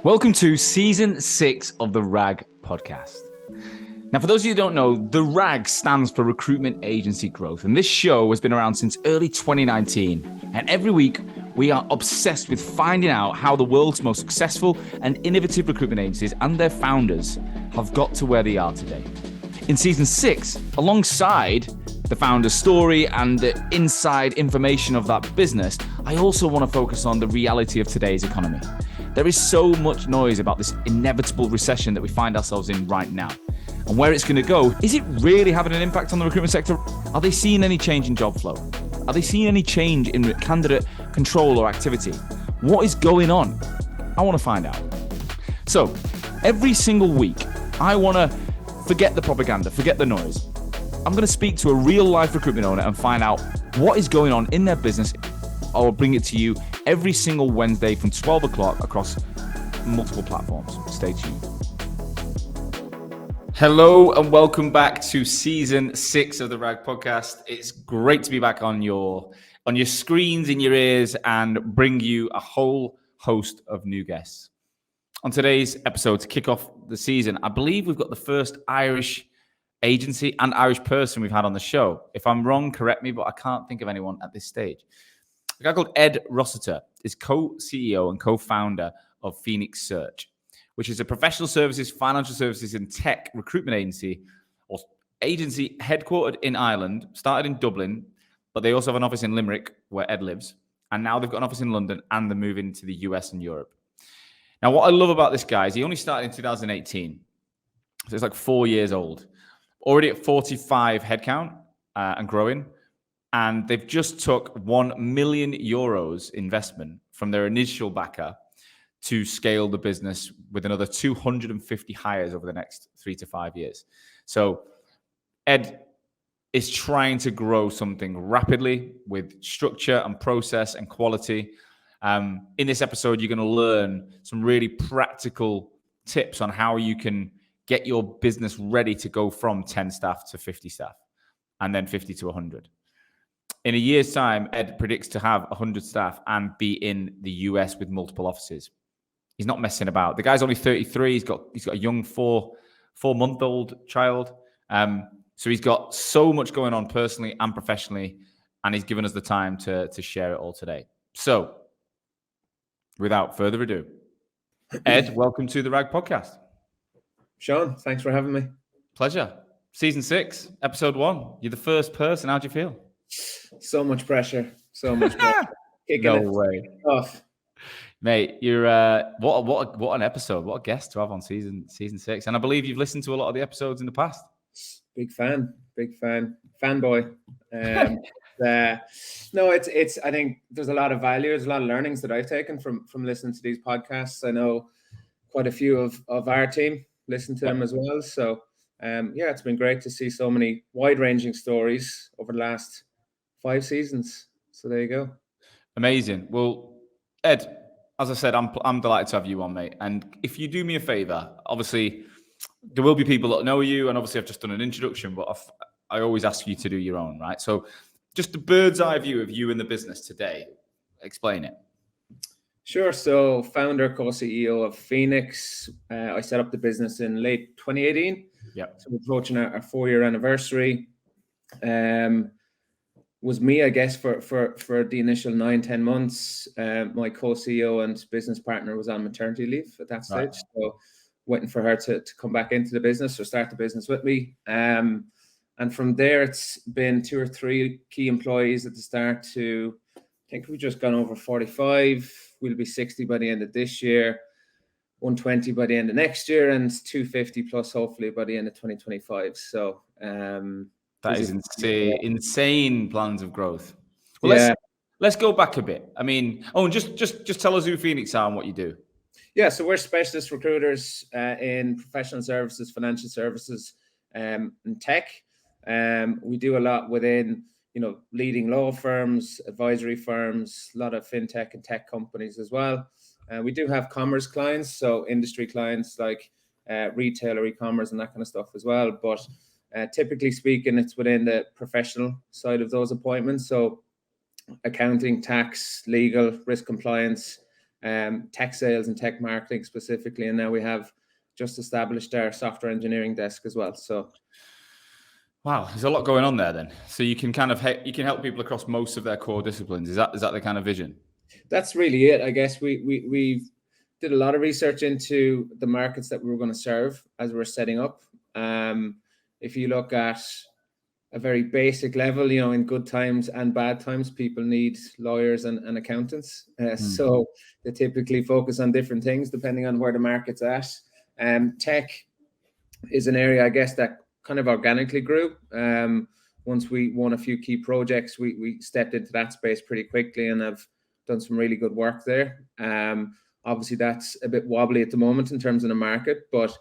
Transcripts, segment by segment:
Welcome to Season 6 of the RAG podcast. Now, for those of you who don't know, the RAG stands for Recruitment Agency Growth, and this show has been around since early 2019. And every week, we are obsessed with finding out how the world's most successful and innovative recruitment agencies and their founders have got to where they are today. In Season 6, alongside the founder's story and the inside information of that business, I also want to focus on the reality of today's economy. There is so much noise about this inevitable recession that we find ourselves in right now. And where it's going to go, is it really having an impact on the recruitment sector? Are they seeing any change in job flow? Are they seeing any change in candidate control or activity? What is going on? I want to find out. So every single week, I want to forget the propaganda, forget the noise. I'm going to speak to a real life recruitment owner and find out what is going on in their business. I will bring it to you every single Wednesday from 12 o'clock across multiple platforms. Stay tuned. Hello and welcome back to Season 6 of the RAG podcast. It's great to be back on your screens, in your ears, and bring you a whole host of new guests. On today's episode, to kick off the season, I believe we've got the first Irish agency and Irish person we've had on the show. If I'm wrong, correct me, but I can't think of anyone at this stage. A guy called Ed Rossiter is co-CEO and co-founder of Phoenix Search, which is a professional services, financial services, and tech recruitment agency headquartered in Ireland, started in Dublin, but they also have an office in Limerick where Ed lives. And now they've got an office in London and they're moving to the US and Europe. Now, what I love about this guy is he only started in 2018. So it's like 4 years old. Already at 45 headcount and growing. And they've just took €1 million investment from their initial backer to scale the business with another 250 hires over the next 3 to 5 years. So Ed is trying to grow something rapidly with structure and process and quality. In this episode, you're going to learn some really practical tips on how you can get your business ready to go from 10 staff to 50 staff and then 50 to 100. In a year's time, Ed predicts to have 100 staff and be in the US with multiple offices. He's not messing about. The guy's only 33. He's got a young four-month-old child. So he's got so much going on personally and professionally, and he's given us the time to share it all today. So, without further ado, Ed, welcome to the RAG podcast. Sean, thanks for having me. Pleasure. Season 6, episode 1. You're the first person. How do you feel? So much pressure. No way. Off. Mate, you're what an episode. What a guest to have on season 6. And I believe you've listened to a lot of the episodes in the past. Big fan. Fanboy. No, it's I think there's a lot of value, there's a lot of learnings that I've taken from listening to these podcasts. I know quite a few of our team listen to them as well. So it's been great to see so many wide-ranging stories over the last 5 seasons. So there you go. Amazing. Well, Ed, as I said, I'm delighted to have you on, mate. And if you do me a favor, obviously there will be people that know you, and obviously I've just done an introduction, but I always ask you to do your own, right? So just the bird's eye view of you and the business today. Explain it. Sure. So founder, co-CEO of Phoenix. I set up the business in late 2018. Yeah. So we're approaching our 4-year anniversary. Was me, I guess, for the initial 9-10 months. My co-CEO and business partner was on maternity leave at that stage. Right. So waiting for her to come back into the business or start the business with me. And from there, it's been 2 or 3 key employees at the start to, I think we've just gone over 45. We'll be 60 by the end of this year, 120 by the end of next year, and 250 plus hopefully by the end of 2025. So that is insane plans of growth. Well, let's go back a bit. I mean, and just tell us who Phoenix are and what you do. Yeah, so we're specialist recruiters in professional services, financial services, and tech. We do a lot within, leading law firms, advisory firms, a lot of fintech and tech companies as well. We do have commerce clients, so industry clients like retail or e-commerce and that kind of stuff as well. But typically speaking, it's within the professional side of those appointments. So accounting, tax, legal, risk compliance, tech sales and tech marketing specifically, and now we have just established our software engineering desk as well. So, wow, there's a lot going on there then. So you can kind of you can help people across most of their core disciplines. Is that the kind of vision? That's really it. I guess we did a lot of research into the markets that we were going to serve as we're setting up. If you look at a very basic level, in good times and bad times, people need lawyers and accountants. So they typically focus on different things depending on where the market's at. Tech is an area, I guess, that kind of organically grew. Once we won a few key projects, we stepped into that space pretty quickly and have done some really good work there. Obviously, that's a bit wobbly at the moment in terms of the market, but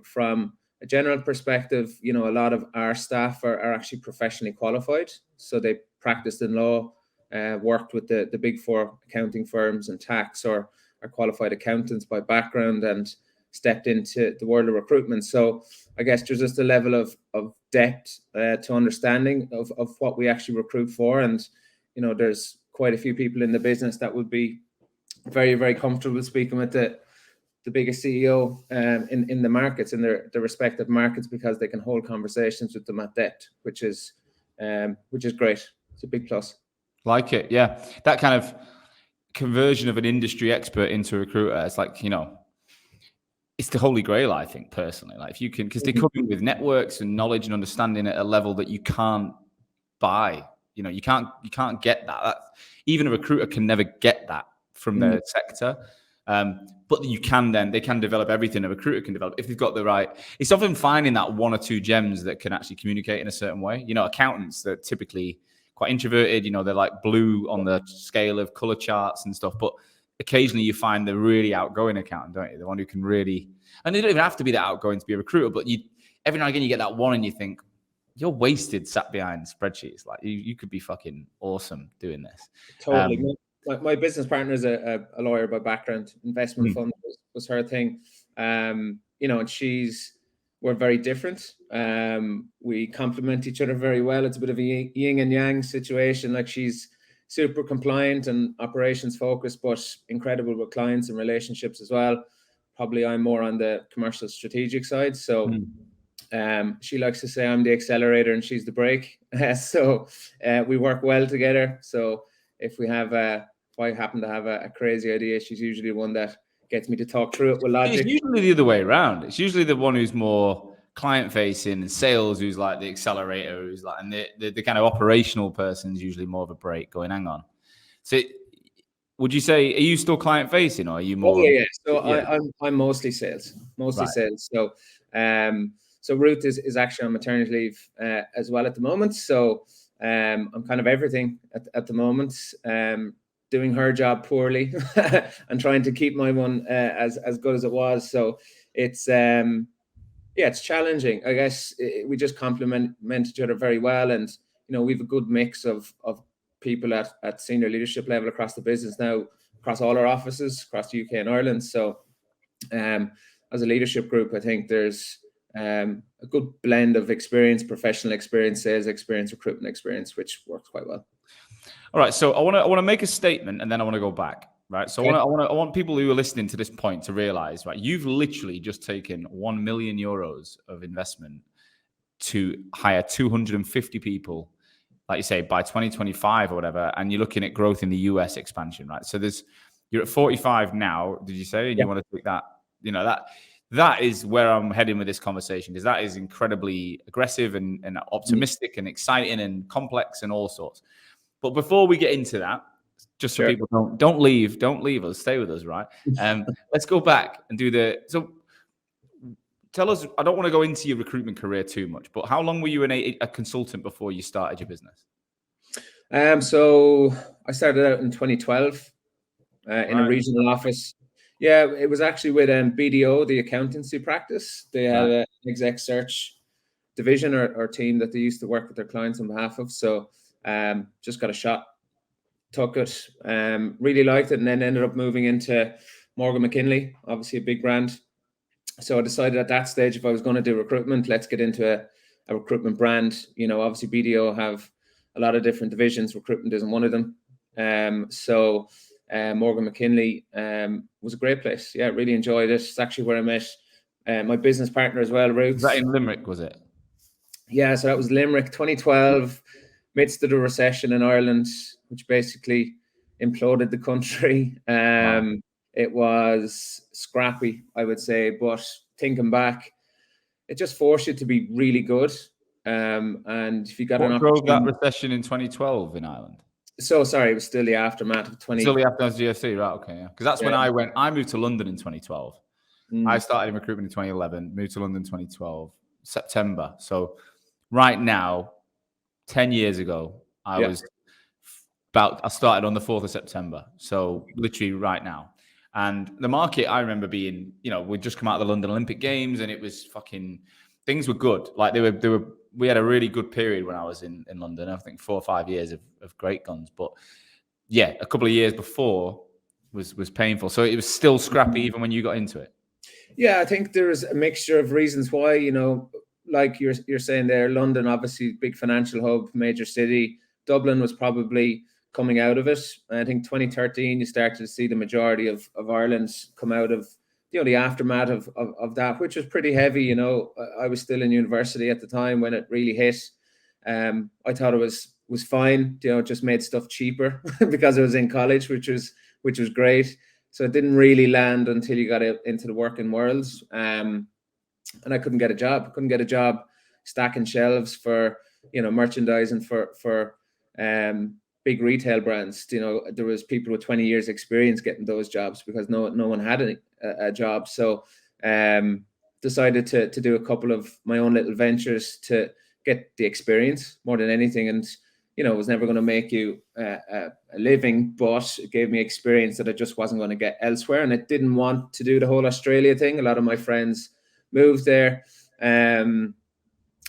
from a general perspective, a lot of our staff are actually professionally qualified. So they practiced in law, worked with the big four accounting firms and tax, or are qualified accountants by background, and stepped into the world of recruitment. So I guess there's just a level of depth to understanding of what we actually recruit for. And, there's quite a few people in the business that would be very, very comfortable speaking with the biggest CEO in the markets, in their respective markets, because they can hold conversations with them at depth, which is great. It's a big plus. Like it, yeah. That kind of conversion of an industry expert into a recruiter, it's like, it's the holy grail, I think, personally. Like if you can, because they come in with networks and knowledge and understanding at a level that you can't buy. You can't get that. Even a recruiter can never get that from their sector. But they can develop everything a recruiter can develop if they've got the right. It's often finding that one or two gems that can actually communicate in a certain way. Accountants, they're typically quite introverted. They're like blue on the scale of color charts and stuff. But occasionally you find the really outgoing accountant, don't you? The one who can really, and they don't even have to be that outgoing to be a recruiter, but every now and again you get that one and you think, you're wasted sat behind spreadsheets. Like you could be fucking awesome doing this. Totally. My business partner is a lawyer by background. Investment fund was her thing. And we're very different. We complement each other very well. It's a bit of a yin and yang situation. Like she's super compliant and operations focused, but incredible with clients and relationships as well. Probably I'm more on the commercial strategic side. So she likes to say I'm the accelerator and she's the brake. So we work well together. So if I happen to have a crazy idea, she's usually the one that gets me to talk through it with logic. It's usually the other way around. It's usually the one who's more client-facing and sales who's like the accelerator, who's like, and the kind of operational person's usually more of a brake going, hang on. So would you say, are you still client-facing or are you more? Oh, yeah. So I'm mostly sales, sales. So so Ruth is actually on maternity leave as well at the moment. So I'm kind of everything at the moment. Doing her job poorly and trying to keep my one as good as it was. So it's it's challenging. I guess we just complement each other very well, and we have a good mix of people at senior leadership level across the business now, across all our offices across the UK and Ireland. So as a leadership group, I think there's a good blend of experience, professional experience, sales experience, recruitment experience, which works quite well. All right, so I want to make a statement and then I want to go back, right? So okay. I want people who are listening to this point to realize, right, you've literally just taken 1 million euros of investment to hire 250 people, like you say, by 2025 or whatever, and you're looking at growth in the US expansion, right? So you're at 45 now, did you say? And you want to take that, that is where I'm heading with this conversation, because that is incredibly aggressive and optimistic and exciting and complex and all sorts. But before we get into that, just so people don't leave us, stay with us, right? Let's go back and so tell us, I don't want to go into your recruitment career too much, but how long were you a consultant before you started your business? So I started out in 2012 in a regional office. Yeah, it was actually with BDO, the accountancy practice. They had an exec search division or team that they used to work with their clients on behalf of. So just got a shot, took it, really liked it, and then ended up moving into Morgan McKinley, obviously a big brand. So I decided at that stage, if I was going to do recruitment, let's get into a recruitment brand. Obviously BDO have a lot of different divisions. Recruitment isn't one of them. So Morgan McKinley was a great place. Yeah, really enjoyed it. It's actually where I met my business partner as well, Ruth. Was that in Limerick, was it? Yeah, so that was Limerick, 2012, midst of the recession in Ireland, which basically imploded the country. Wow. It was scrappy, I would say, but thinking back, it just forced you to be really good. And if you got an What drove that opportunity, recession in 2012 in Ireland? so sorry, it was still the aftermath of 20. Still the after GFC, right? Okay, yeah. Because that's when Yeah. I moved to London in 2012. I started in recruitment in 2011, moved to London 2012, September. So right now, 10 years ago, Yeah. I started on the 4th of September. So literally right now. And the market, I remember being, we'd just come out of the London Olympic Games and it was things were good. Like we had a really good period when I was in London. I think 4 or 5 years of great guns. But yeah, a couple of years before was painful. So it was still scrappy even when you got into it. Yeah, I think there's a mixture of reasons why, like you're saying there, London, obviously big financial hub, major city. Dublin was probably coming out of it. I think 2013, you started to see the majority of Ireland come out of, the aftermath of that, which was pretty heavy. I was still in university at the time when it really hit. I thought it was fine. It just made stuff cheaper because it was in college, which was great. So it didn't really land until you got into the working world. And I couldn't get a job stacking shelves for, merchandising for big retail brands. There was people with 20 years experience getting those jobs because no one had a job. So decided to do a couple of my own little ventures to get the experience more than anything. And it was never going to make you a living, but it gave me experience that I just wasn't going to get elsewhere. And I didn't want to do the whole Australia thing. A lot of my friends moved there.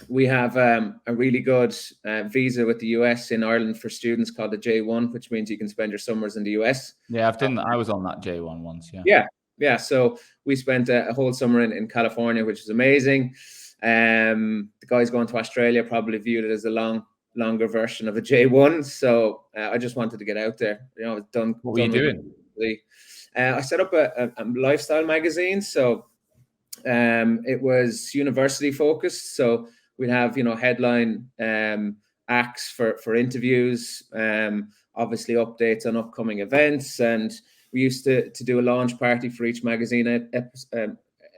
We have a really good visa with the US in Ireland for students called the J1, which means you can spend your summers in the US. Yeah, I've done that. I was on that J1 once. Yeah. Yeah. So we spent a whole summer in California, which was amazing. The guys going to Australia probably viewed it as a longer version of a J1. So I just wanted to get out there. What were you doing? I set up a lifestyle magazine. So it was university focused. So we'd have, headline acts for interviews, obviously updates on upcoming events. And we used to do a launch party for each magazine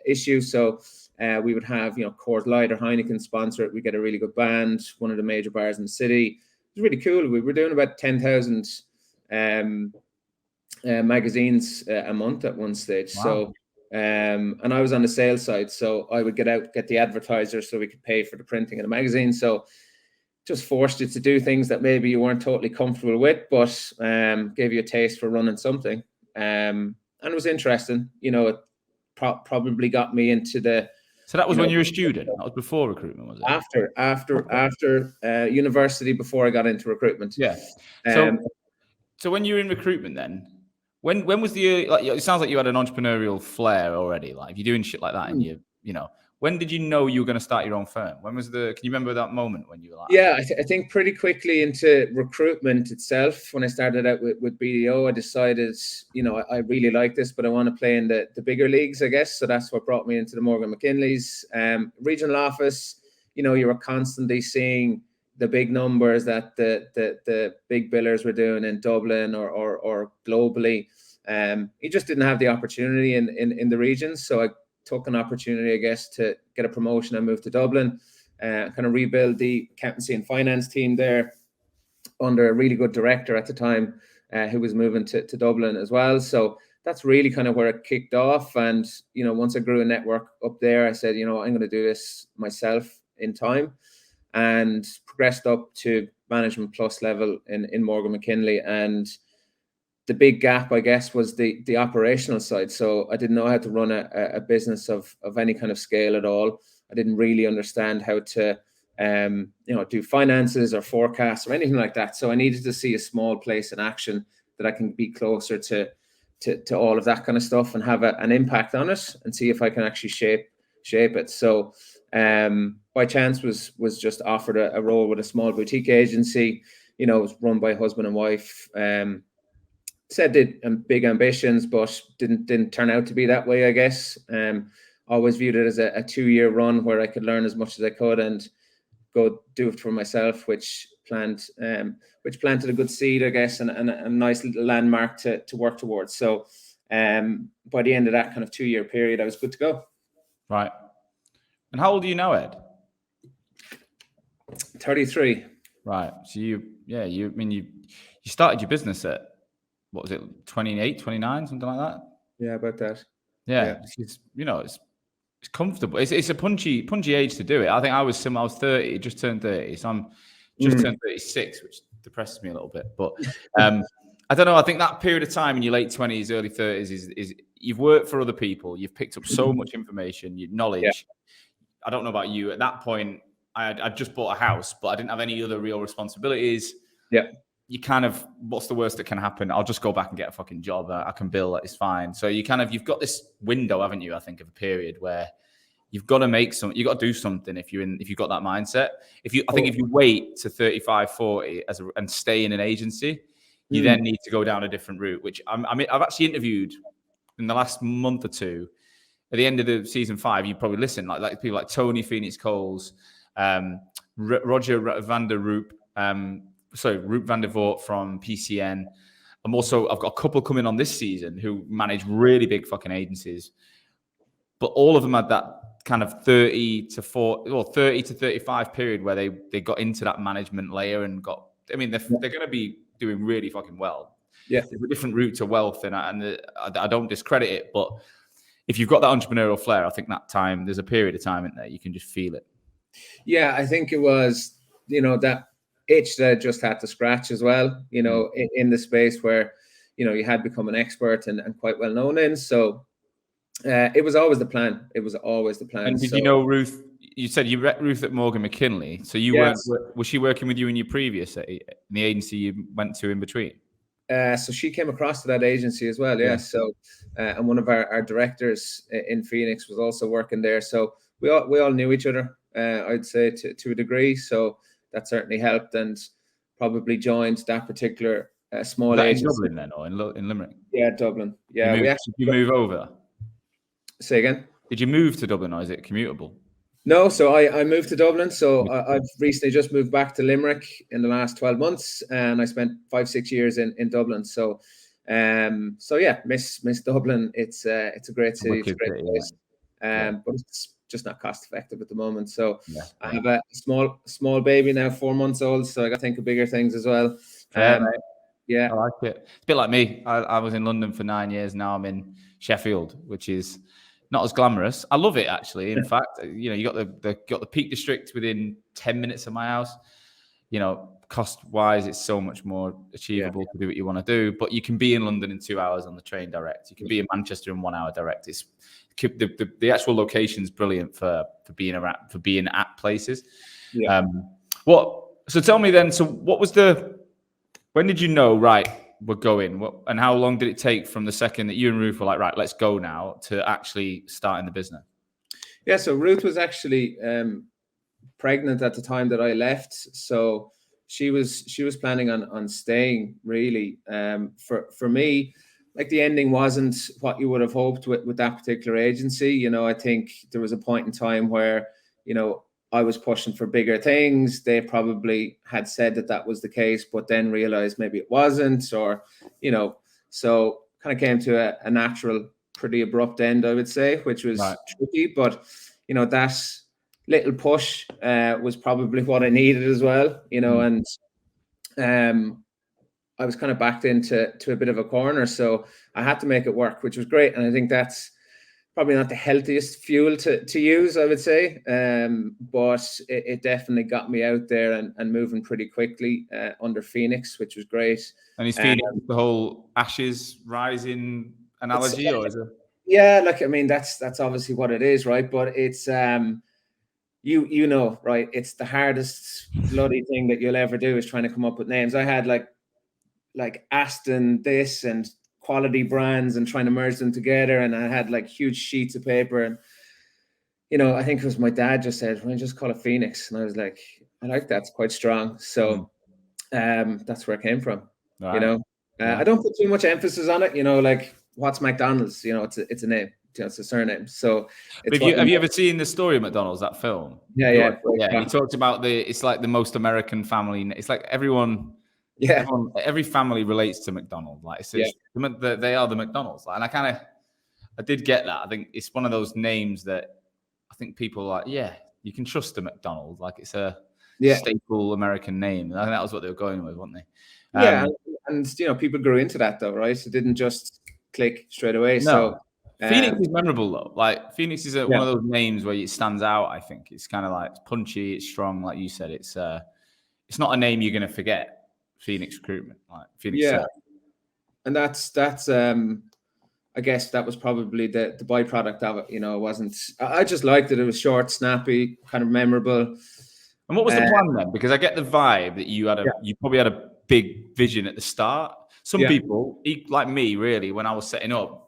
issue. So we would have, Coors Light or Heineken sponsor it. We get a really good band, one of the major bars in the city. It was really cool. We were doing about 10,000 magazines a month at one stage. Wow. So, and I was on the sales side, so I would get the advertisers so we could pay for the printing of the magazine. So just forced you to do things that maybe you weren't totally comfortable with, but gave you a taste for running something. And it was interesting. It probably got me into the. So that was when you were a student? That was before recruitment, was it? After university, before I got into recruitment. Yeah. So when you were in recruitment then, when was it sounds like you had an entrepreneurial flair already. Like if you're doing shit like that and when did you know you were going to start your own firm? Can you remember that moment when you were like? Yeah, I think pretty quickly into recruitment itself. When I started out with BDO, I decided, I really like this, but I want to play in the bigger leagues, I guess. So that's what brought me into the Morgan McKinley's regional office. You were constantly seeing the big numbers that the big billers were doing in Dublin or globally. You just didn't have the opportunity in the regions. So I took an opportunity, I guess, to get a promotion. I moved to Dublin, kind of rebuild the accountancy and finance team there under a really good director at the time who was moving to Dublin as well. So that's really kind of where it kicked off. And, once I grew a network up there, I said, I'm going to do this myself in time, and progressed up to management plus level in Morgan McKinley. And the big gap, I guess, was the operational side. So I didn't know how to run a business of any kind of scale at all. I didn't really understand how to, do finances or forecasts or anything like that. So I needed to see a small place in action that I can be closer to all of that kind of stuff and have an impact on it and see if I can actually shape it. So by chance was just offered a role with a small boutique agency. It was run by husband and wife. said did big ambitions, but didn't turn out to be that way, I guess. Always viewed it as a 2-year run where I could learn as much as I could and go do it for myself, which planted a good seed, I guess, and a nice little landmark to work towards. So by the end of that kind of 2-year period, I was good to go. Right. And how old are you now, Ed? 33. Right. So you started your business at, what was it, 28, 29, something like that? Yeah, about that. Yeah. It's, it's comfortable. It's a punchy age to do it. I think I was 30, just turned 30. So I'm just turned 36, which depresses me a little bit. But I don't know. I think that period of time in your late 20s, early 30s is you've worked for other people. You've picked up so much information, your knowledge. Yeah. I don't know about you. At that point, I just bought a house, but I didn't have any other real responsibilities. Yeah. You kind of, what's the worst that can happen? I'll just go back and get a fucking job. I can bill, it's fine. So you've got this window, haven't you? I think of a period where you've got to you've got to do something if you've got that mindset. I think if you wait to 35, 40 and stay in an agency, you then need to go down a different route, which I've actually interviewed in the last month or two. At the end of the season 5, you probably listen, like people like Tony Phoenix Coles, Roger van der Roop, Roop van der Voort from PCN. I've got a couple coming on this season who manage really big fucking agencies, but all of them had that kind of 30 to 35 period where they got into that management layer and they're going to be doing really fucking well. Yeah. There's a different route to wealth, and I don't discredit it, but if you've got that entrepreneurial flair, I think there's a period of time in there you can just feel it. Yeah, I think it was, that itch that I just had to scratch as well, in the space where, you had become an expert and quite well known in. So it was always the plan. And did you know Ruth? You said you met Ruth at Morgan McKinley. So was she working with you in your previous, in the agency you went to in between? So she came across to that agency as well. Yeah. So, and one of our directors in Phoenix was also working there. So we all knew each other, I'd say to a degree. So that certainly helped, and probably joined that particular small agency. In Dublin then, or in Limerick? Yeah, Dublin. Yeah. Did you move over? Say again? Did you move to Dublin, or is it commutable? No, so I moved to Dublin. So I've recently just moved back to Limerick in the last 12 months, and I spent 5-6 years in Dublin. So, yeah, miss Dublin. It's a great city, it's a great place, but it's just not cost effective at the moment. So I have a small baby now, 4 months old. So I got to think of bigger things as well. Yeah, I like it. It's a bit like me. I was in London for 9 years. Now I'm in Sheffield, which is not as glamorous. I love it, actually. In fact, you got the Peak District within 10 minutes of my house. Cost wise, it's so much more achievable to do what you want to do. But you can be in London in 2 hours on the train direct. You can be in Manchester in 1 hour direct. It's the actual location's brilliant for being at places. Yeah. So tell me then. So when did you know? Right, we're going. And how long did it take from the second that you and Ruth were like, right, let's go now, to actually starting the business? Yeah, so Ruth was actually pregnant at the time that I left. So she was planning on staying, really. For me, like, the ending wasn't what you would have hoped with that particular agency. I think there was a point in time where, I was pushing for bigger things. They probably had said that was the case, but then realized maybe it wasn't, or, so kind of came to a natural, pretty abrupt end, I would say, which was tricky. But, that little push was probably what I needed as well, and I was kind of backed into a bit of a corner. So I had to make it work, which was great. And I think that's probably not the healthiest fuel to use, I would say. But it definitely got me out there and moving pretty quickly under Phoenix, which was great. And is Phoenix the whole ashes rising analogy, or is it? Yeah, that's obviously what it is, right? But it's right? It's the hardest bloody thing that you'll ever do, is trying to come up with names. I had like Aston this and Quality Brands and trying to merge them together, and I had like huge sheets of paper, and I think it was my dad just said, "Why don't you just call it Phoenix?" And I was like, I like that, it's quite strong. So that's where it came from. Right. I don't put too much emphasis on it. Like what's McDonald's? It's a name. It's a surname. So it's Have you ever seen the story of McDonald's, that film? Yeah. And he talked about it's like the most American family. It's like Yeah. every family relates to McDonald's. Like they are the McDonald's. And I did get that. I think it's one of those names that I think people are like, yeah, you can trust the McDonald's. Like it's a staple American name. And I think that was what they were going with, weren't they? And people grew into that though, right? It didn't just click straight away. No. So Phoenix is memorable though. Like Phoenix is one of those names where it stands out. I think it's kind of like it's punchy, it's strong, like you said. It's not a name you're going to forget. Phoenix Recruitment, like Phoenix. Yeah, and that's I guess that was probably the byproduct of it. It wasn't. I just liked it. It was short, snappy, kind of memorable. And what was the plan then? Because I get the vibe that you probably had a big vision at the start. Some people, like me, really, when I was setting up,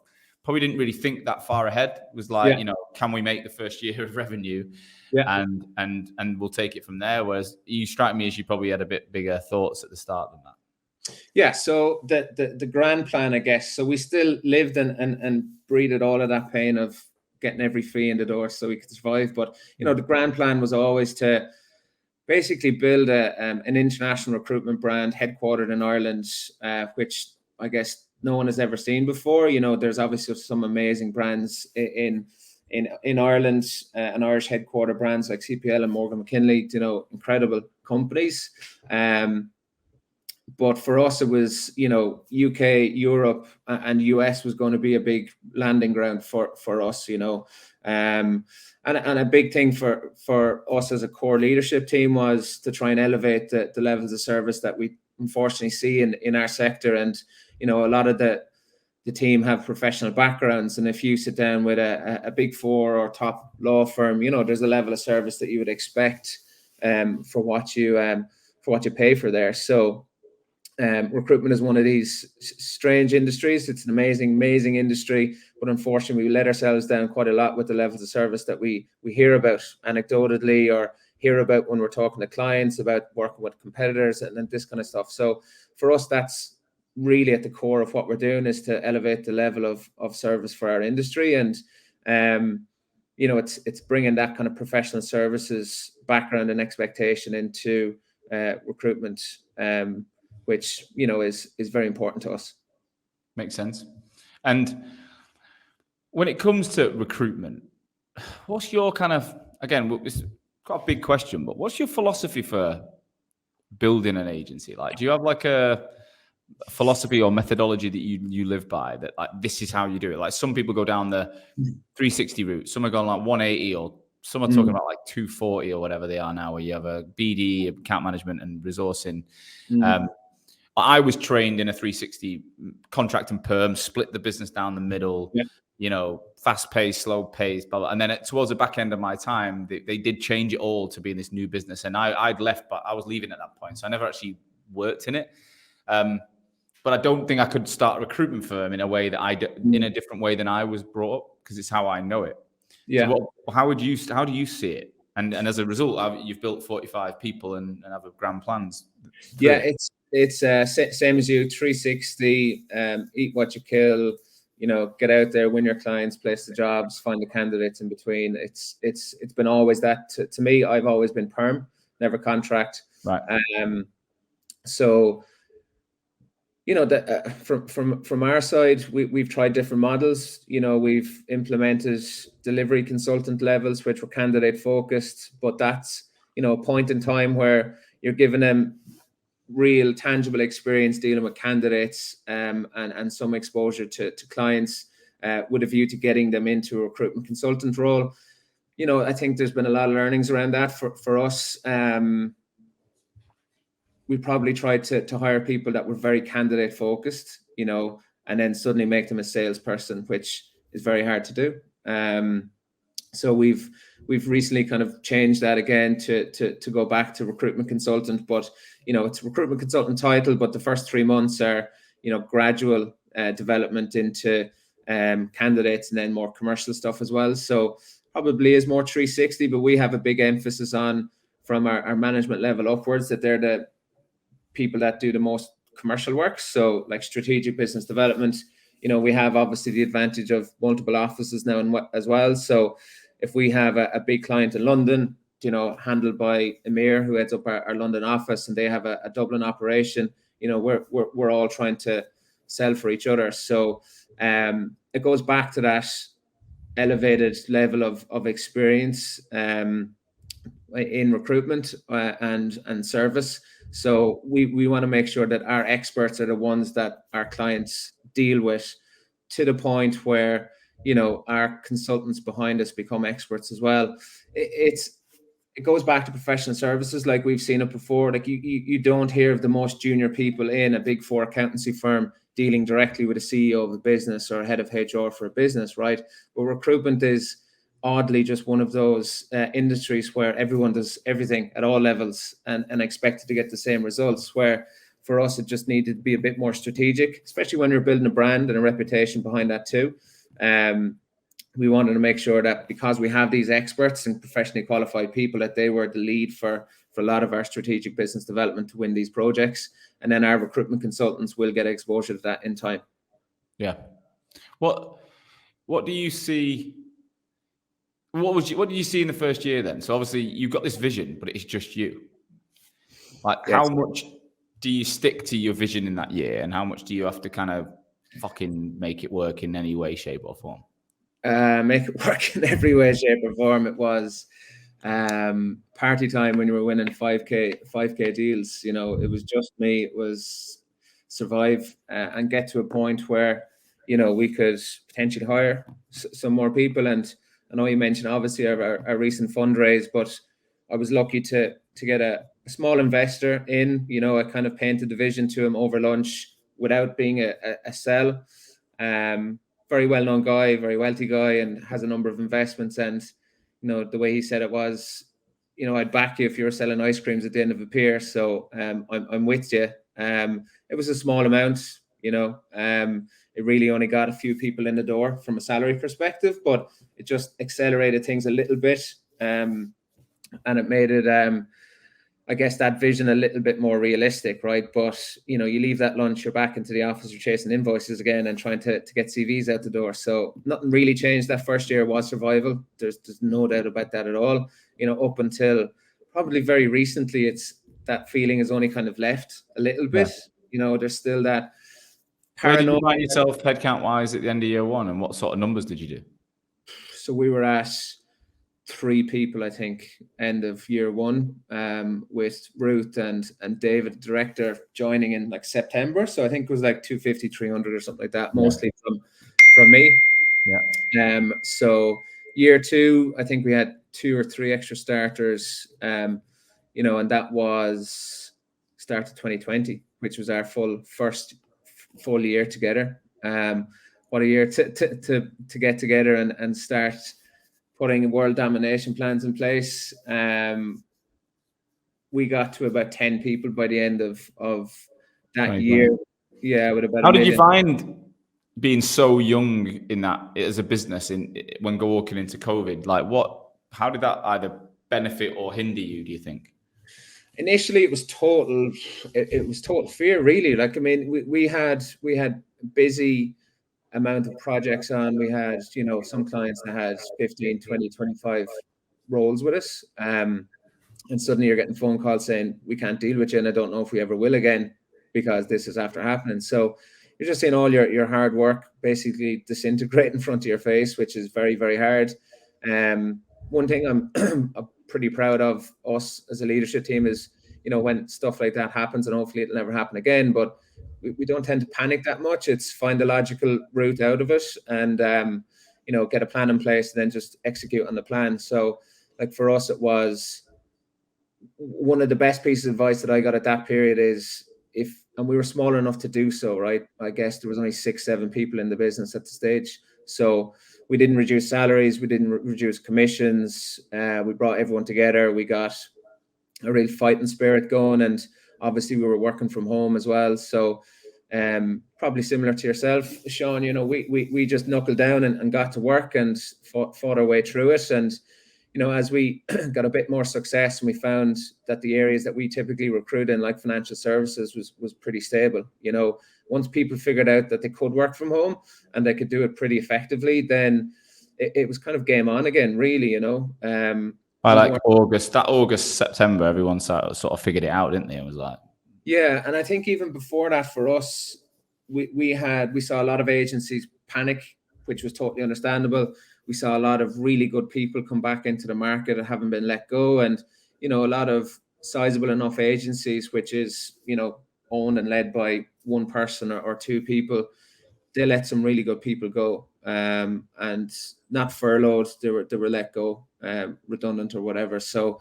probably didn't really think that far ahead. It was like, can we make the first year of revenue? Yeah. And we'll take it from there. Whereas you strike me as you probably had a bit bigger thoughts at the start than that. Yeah. So the grand plan, I guess. So we still lived and breathed all of that pain of getting every fee in the door so we could survive. But the grand plan was always to basically build an international recruitment brand headquartered in Ireland, which I guess no one has ever seen before. There's obviously some amazing brands in Ireland, and Irish headquarter brands like CPL and Morgan McKinley, incredible companies. But for us, it was, UK, Europe, and US was going to be a big landing ground for us, and a big thing for us as a core leadership team was to try and elevate the levels of service that we unfortunately see in our sector. And, a lot of the team have professional backgrounds. And if you sit down with a big four or top law firm, there's a level of service that you would expect for what you pay for there. So recruitment is one of these strange industries. It's an amazing industry, but unfortunately we let ourselves down quite a lot with the levels of service that we hear about anecdotally or hear about when we're talking to clients about working with competitors and this kind of stuff. So for us, that's really at the core of what we're doing, is to elevate the level of service for our industry. And it's bringing that kind of professional services background and expectation into recruitment, which is very important to us. Makes sense. And when it comes to recruitment, what's your kind of, again, it's quite a big question, but what's your philosophy for building an agency? Like, do you have like a philosophy or methodology that you live by, that like this is how you do it? Like some people go down the 360 route, some are going like 180, or some are talking about like 240 or whatever they are now, where you have a BD, account management and resourcing. I was trained in a 360 contract and perm, split the business down the middle, fast paced, slow paced, blah, blah. And then towards the back end of my time, they did change it all to be in this new business. And I'd left, but I was leaving at that point. So I never actually worked in it. But I don't think I could start a recruitment firm in a way that in a different way than I was brought up, because it's how I know it. Yeah. So how do you see it? And as a result, you've built 45 people and have grand plans. Yeah, it's same as you, 360, eat what you kill, get out there, win your clients, place the jobs, find the candidates in between. It's been always that. To me, I've always been perm, never contract. Right. So, from our side, we've tried different models. We've implemented delivery consultant levels, which were candidate focused, but that's, a point in time where you're giving them real tangible experience dealing with candidates, and some exposure to clients, with a view to getting them into a recruitment consultant role. I think there's been a lot of learnings around that for us. We probably tried to hire people that were very candidate focused, and then suddenly make them a salesperson, which is very hard to do. So we've recently kind of changed that again to go back to recruitment consultant, but it's recruitment consultant title, but the first 3 months are gradual development into candidates, and then more commercial stuff as well. So probably is more 360, but we have a big emphasis on, from our management level upwards, that they're the people that do the most commercial work. So like strategic business development, we have obviously the advantage of multiple offices now as well. So if we have a big client in London, handled by Amir, who heads up our London office, and they have a Dublin operation, we're all trying to sell for each other. So it goes back to that elevated level of experience in recruitment and service. So we want to make sure that our experts are the ones that our clients deal with, to the point where our consultants behind us become experts as well. It goes back to professional services, like we've seen it before. Like you don't hear of the most junior people in a Big Four accountancy firm dealing directly with a CEO of a business or a head of HR for a business, right? But recruitment is oddly just one of those industries where everyone does everything at all levels and expected to get the same results, where for us it just needed to be a bit more strategic, especially when you're building a brand and a reputation behind that too. We wanted to make sure that because we have these experts and professionally qualified people, that they were the lead for a lot of our strategic business development to win these projects. And then our recruitment consultants will get exposure to that in time. Yeah. What do you see? What did you see in the first year then? So obviously you've got this vision, but it's just you. Like, Yes. How much do you stick to your vision in that year, and how much do you have to kind of fucking make it work in any way, shape, or form? Make it work in every way, shape, or form. It was party time when you were winning 5k deals. It was just me. It was survive and get to a point where we could potentially hire some more people. And I know you mentioned obviously our recent fundraise, but I was lucky to get a small investor in. I kind of painted the vision to him over lunch without being a sell. Very well-known guy, very wealthy guy, and has a number of investments. And the way he said it was, I'd back you if you were selling ice creams at the end of a pier. So I'm with you. It was a small amount. It really only got a few people in the door from a salary perspective, but it just accelerated things a little bit, and it made it, I guess, that vision a little bit more realistic, right? But you leave that lunch, you're back into the office, you're chasing invoices again and trying to get CVs out the door. So nothing really changed. That first year was survival. There's no doubt about that at all. Up until probably very recently, it's that feeling has only kind of left a little bit. Yeah. There's still that paranoia. Where did you find yourself headcount wise at the end of year one, and what sort of numbers did you do? So we were at 3 people, I think, end of year one, with Ruth and David, the director, joining in like September. So I think it was like 250, 300 or something like that, mostly from me. Yeah. So year 2, I think we had 2 or 3 extra starters, and that was start of 2020, which was our first full year together. What a year to get together and start putting world domination plans in place. We got to about 10 people by the end of that year. Yeah, with about. How did you find being so young in that as a business when walking into COVID? Like, how did that either benefit or hinder you, do you think? Initially, it was total fear, really. Like, I mean, we had busy amount of projects on. We had, some clients that had 15, 20, 25 roles with us. And suddenly you're getting phone calls saying, we can't deal with you, and I don't know if we ever will again because this is after happening. So you're just seeing all your hard work basically disintegrate in front of your face, which is very, very hard. One thing I'm pretty proud of us as a leadership team is, when stuff like that happens, and hopefully it'll never happen again, but we don't tend to panic that much. It's find the logical route out of it and, get a plan in place and then just execute on the plan. So like for us, it was one of the best pieces of advice that I got at that period is and we were small enough to do so, right? I guess there was only 6-7 people in the business at the stage. So we didn't reduce salaries. We didn't reduce commissions. We brought everyone together. We got a real fighting spirit going. And obviously we were working from home as well. So probably similar to yourself, Sean, we just knuckled down and got to work and fought our way through it. And, as we got a bit more success and we found that the areas that we typically recruit in, like financial services, was pretty stable. Once people figured out that they could work from home and they could do it pretty effectively, then it was kind of game on again, really. By like August, September, everyone sort of figured it out, didn't they? It was like, yeah, and I think even before that, for us, we saw a lot of agencies panic, which was totally understandable. We saw a lot of really good people come back into the market and haven't been let go, and a lot of sizable enough agencies, which is owned and led by one person or two people. They let some really good people go, and not furloughed. They were let go, redundant or whatever. So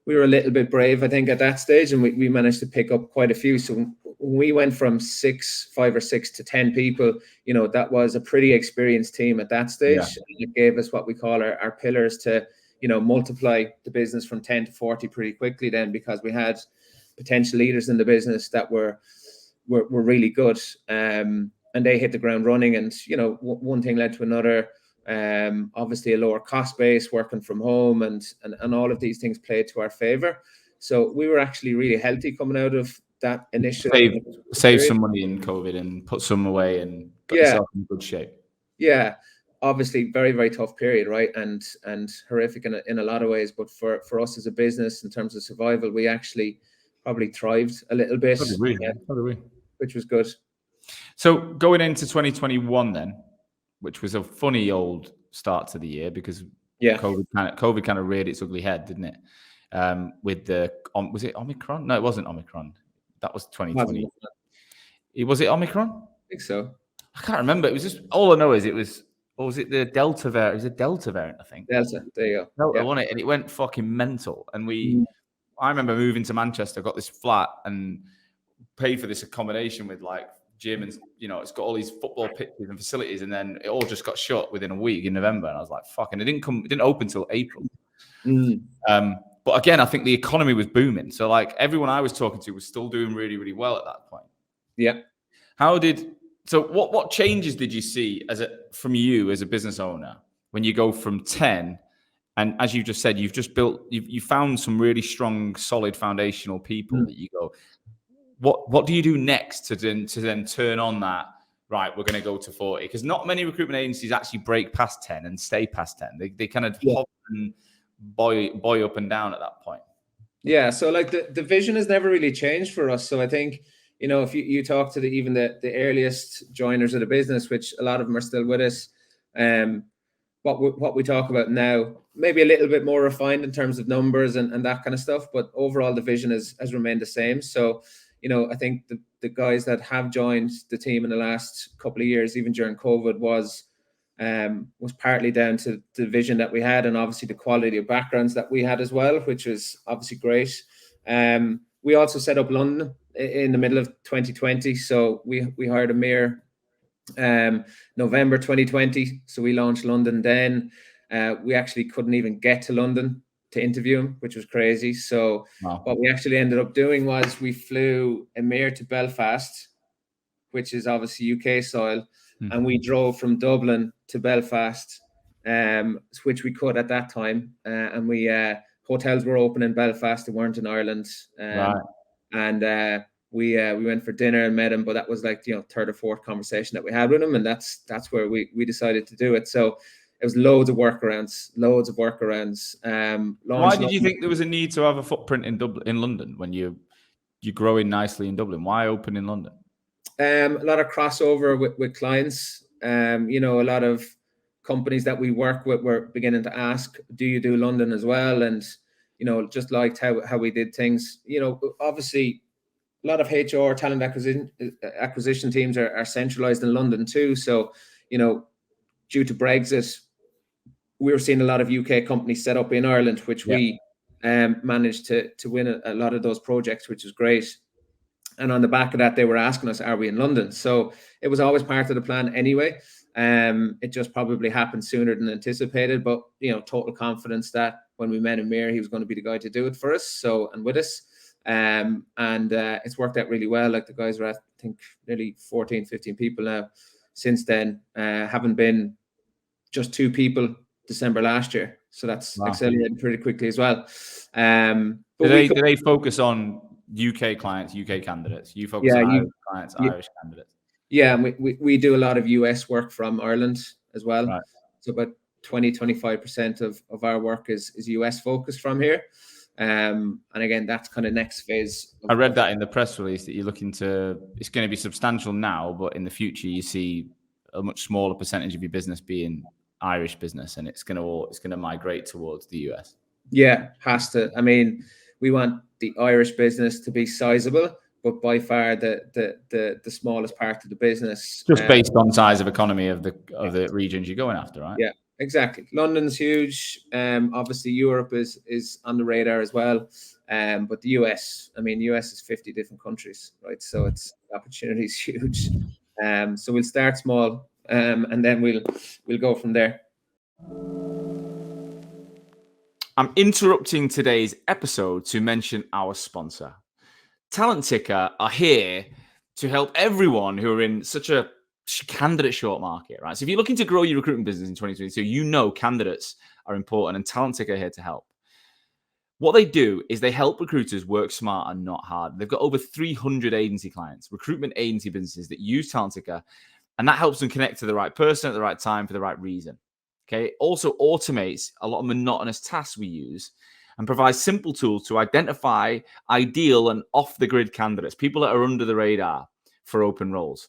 we were a little bit brave, I think, at that stage, and we managed to pick up quite a few. So when we went from 5 or 6 to 10 people, that was a pretty experienced team at that stage. Yeah. It gave us what we call our pillars to, multiply the business from 10 to 40 pretty quickly then, because we had potential leaders in the business that were really good. And they hit the ground running, and one thing led to another. Obviously a lower cost base, working from home, and all of these things played to our favor. So we were actually really healthy coming out of that initial save some money in COVID and put some away and got yourself in good shape. Yeah, obviously very, very tough period, right? And horrific in a lot of ways, but for us as a business, in terms of survival, we actually probably thrived a little bit, which was good. So going into 2021 then, which was a funny old start to the year, because COVID kind of reared its ugly head, didn't it? With was it Omicron? No, it wasn't Omicron. That was 2020. Was it Omicron? I think so. I can't remember. It was just, all I know is it was, or was it the Delta variant? It was a Delta variant, I think. Delta, there you go. Delta won it, and it went fucking mental. And I remember moving to Manchester, got this flat and paid for this accommodation with like gym, and it's got all these football pitches and facilities, and then it all just got shut within a week in November, and I was like, fucking, it didn't open till April. But again, I think the economy was booming, so like everyone I was talking to was still doing really, really well at that point. Yeah. So what changes did you see from you as a business owner when you go from 10, and as you just said, you found some really strong, solid foundational people that you go, what do you do next to then turn on that, right, we're going to go to 40? Because not many recruitment agencies actually break past 10 and stay past 10. They kind of hop and boy up and down at that point. Yeah, so like the vision has never really changed for us. So I think, if you talk to even the earliest joiners of the business, which a lot of them are still with us, what we talk about now, maybe a little bit more refined in terms of numbers and that kind of stuff, but overall the vision has remained the same. So I think the guys that have joined the team in the last couple of years, even during COVID, was partly down to the vision that we had, and obviously the quality of backgrounds that we had as well, which was obviously great. We also set up London in the middle of 2020. So we hired Amir November 2020. So we launched London then. We actually couldn't even get to London to interview him, which was crazy. So What we actually ended up doing was we flew Amir to Belfast, which is obviously UK soil, and we drove from Dublin to Belfast, which we could at that time. And we hotels were open in Belfast; they weren't in Ireland. And we went for dinner and met him, but that was like third or fourth conversation that we had with him, and that's where we decided to do it. So it was loads of workarounds. Why did you think there was a need to have a footprint in London when you're growing nicely in Dublin? Why open in London? A lot of crossover with clients. A lot of companies that we work with were beginning to ask, do you do London as well? And, just liked how we did things. Obviously a lot of HR, talent acquisition teams are centralized in London too. So, due to Brexit, we were seeing a lot of UK companies set up in Ireland, which we managed to win a lot of those projects, which is great. And on the back of that, they were asking us, are we in London? So it was always part of the plan anyway. It just probably happened sooner than anticipated, but, total confidence that when we met Amir, he was going to be the guy to do it for us. So, and with us. And it's worked out really well. Like the guys are at, I think, nearly 14, 15 people now since then. Haven't been just 2 people December last year. So that's accelerating pretty quickly as well. Do they focus on UK clients, UK candidates? You focus on Irish clients, Irish candidates? Yeah, and we do a lot of US work from Ireland as well. Right. So about 20-25% of our work is US focused from here. And again, that's kind of next phase. I read that in the press release that you're looking to, it's going to be substantial now, but in the future you see a much smaller percentage of your business being Irish business, and it's going to migrate towards the US. Yeah, has to. I mean, we want the Irish business to be sizable, but by far the smallest part of the business. Just based on size of economy of the regions you're going after, right? Yeah, exactly. London's huge. Obviously Europe is on the radar as well. But the US, I mean, US is 50 different countries, right? So it's the opportunity is huge. So we'll start small, and then we'll go from there. I'm interrupting today's episode to mention our sponsor. Talent Ticker are here to help everyone who are in such a candidate short market, right? So if you're looking to grow your recruitment business in 2022, you know candidates are important, and Talent Ticker are here to help. What they do is they help recruiters work smart and not hard. They've got over 300 agency clients, recruitment agency businesses that use Talent Ticker, and that helps them connect to the right person at the right time for the right reason. Okay. It also automates a lot of monotonous tasks we use and provides simple tools to identify ideal and off-the-grid candidates, people that are under the radar for open roles.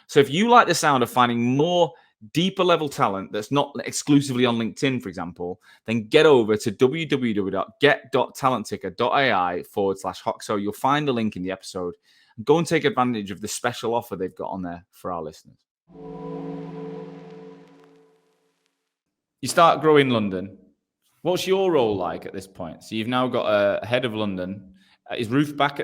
So if you like the sound of finding more deeper level talent that's not exclusively on LinkedIn, for example, then get over to www.get.talentticker.ai/Hoxo. You'll find the link in the episode and go and take advantage of the special offer they've got on there for our listeners. You start growing London. What's your role like at this point? So you've now got a head of London. Is Ruth back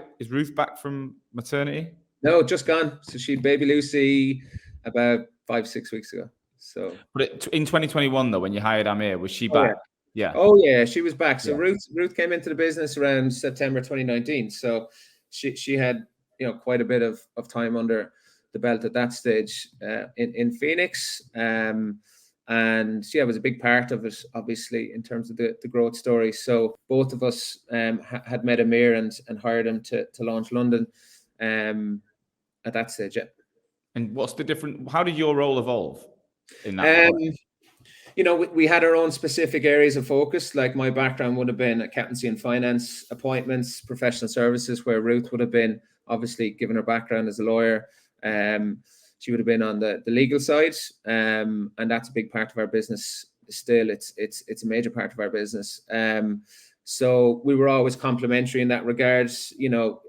from maternity? No, just gone. So she baby Lucy about 5-6 weeks ago. So, but in 2021 though, when you hired Amir, was she back? Yeah. Oh yeah, she was back. So yeah. Ruth came into the business around September 2019. So she had quite a bit of time under the belt at that stage in Phoenix. And yeah, it was a big part of it, obviously, in terms of the growth story. So both of us had met Amir and hired him to launch London at that stage. Yeah. And what's the different? How did your role evolve in that? We had our own specific areas of focus. Like my background would have been accountancy and finance, appointments, professional services, where Ruth would have been, obviously, given her background as a lawyer. She would have been on the legal side, and that's a big part of our business. Still, it's a major part of our business. So we were always complementary in that regard.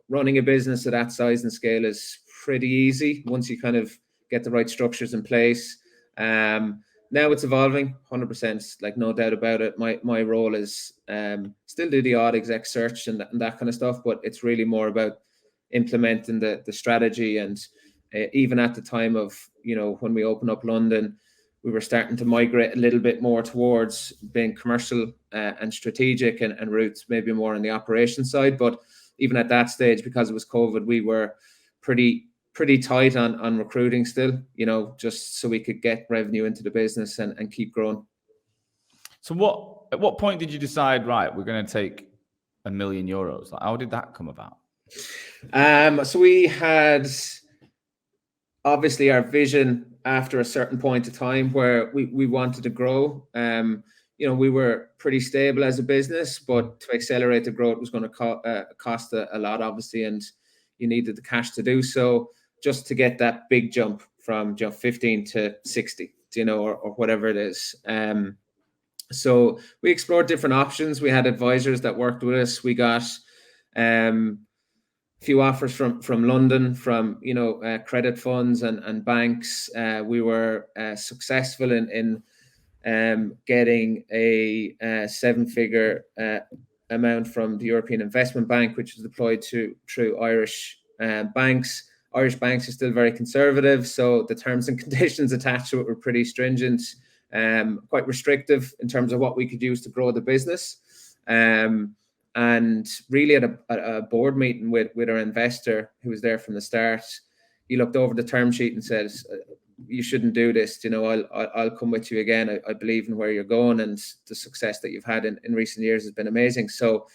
Running a business of that size and scale is pretty easy once you kind of get the right structures in place. Now it's evolving, 100%, like no doubt about it. My role is still do the odd exec search and that kind of stuff, but it's really more about implementing the strategy. And even at the time of, when we opened up London, we were starting to migrate a little bit more towards being commercial and strategic, and Ruth's maybe more on the operations side. But even at that stage, because it was COVID, we were pretty tight on recruiting still, just so we could get revenue into the business and keep growing. So at what point did you decide, right, we're going to take €1 million? Like, how did that come about? So we had obviously our vision after a certain point of time where we wanted to grow. We were pretty stable as a business, but to accelerate the growth was going to cost a lot, obviously, and you needed the cash to do so, just to get that big jump from 15 to 60, or whatever it is. So we explored different options. We had advisors that worked with us. We got few offers from London, from credit funds and banks. We were successful in getting a 7-figure amount from the European Investment Bank, which was deployed through Irish banks. Irish banks are still very conservative, so the terms and conditions attached to it were pretty stringent, quite restrictive in terms of what we could use to grow the business. And really at a board meeting with our investor, who was there from the start, he looked over the term sheet and said, you shouldn't do this. You know, I'll come with you again. I believe in where you're going, and the success that you've had in recent years has been amazing. So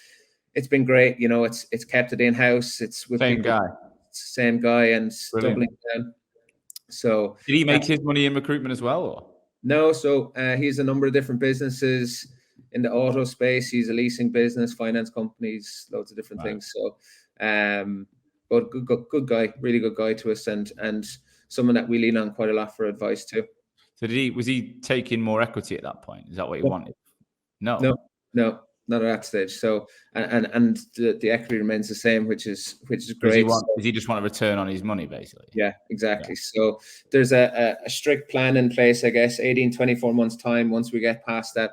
it's been great. You know, it's kept it in-house. It's with Same people, guy. same guy, and Brilliant. doubling down. So Did he make his money in recruitment as well? Or? No, so he's a number of different businesses in the auto space. He's a leasing business, finance companies, loads of different things. So, but good guy, really good guy to us, and someone that we lean on quite a lot for advice too. So was he taking more equity at that point? Is that what he wanted? No, not at that stage. So, and the equity remains the same, which is great. Does he just want a return on his money, basically? Yeah, exactly. Yeah. So there's a strict plan in place, I guess, 18, 24 months time. Once we get past that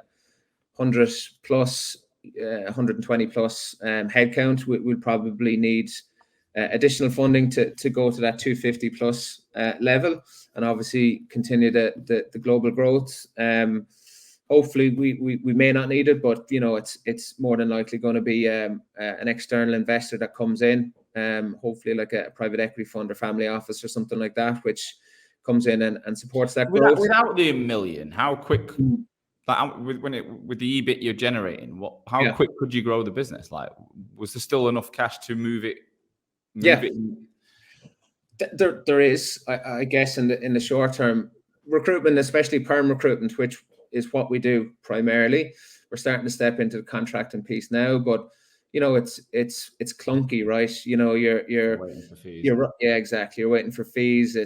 100 plus, 120 plus headcount, we'll probably need additional funding to go to that 250 plus level, and obviously continue the global growth. Hopefully we may not need it, but you know, it's more than likely going to be an external investor that comes in, hopefully like a private equity fund or family office or something like that, which comes in and supports that growth. Without the million, how quick, like with the EBIT you're generating, how quick could you grow the business? Like, was there still enough cash to move it? There is, I guess, in the short term, recruitment, especially perm recruitment, which is what we do primarily. We're starting to step into the contracting piece now, but you know, it's clunky, right? You know, you're waiting for fees. Yeah, exactly. You're waiting for fees.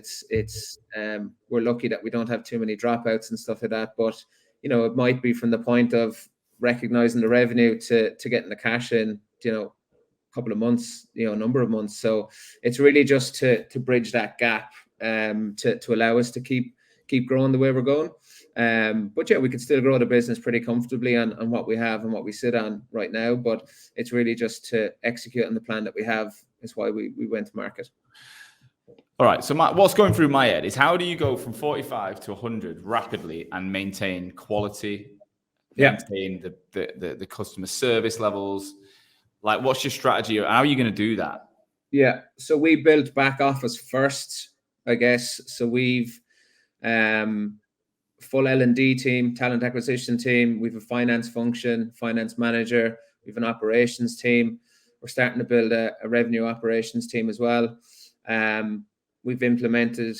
We're lucky that we don't have too many dropouts and stuff like that, but you know, it might be from the point of recognizing the revenue to getting the cash in, you know, couple of months, you know, a number of months. So it's really just to bridge that gap, to allow us to keep growing the way we're going. But yeah, we can still grow the business pretty comfortably on what we have and what we sit on right now. But it's really just to execute on the plan that we have is why we went to market. All right. So what's going through my head is, how do you go from 45 to 100 rapidly and maintain quality, maintain the customer service levels? Like, what's your strategy? How are you going to do that? Yeah. So we built back office first, I guess. So we've full L&D team, talent acquisition team. We have a finance function, finance manager. We have an operations team. We're starting to build a revenue operations team as well. We've implemented,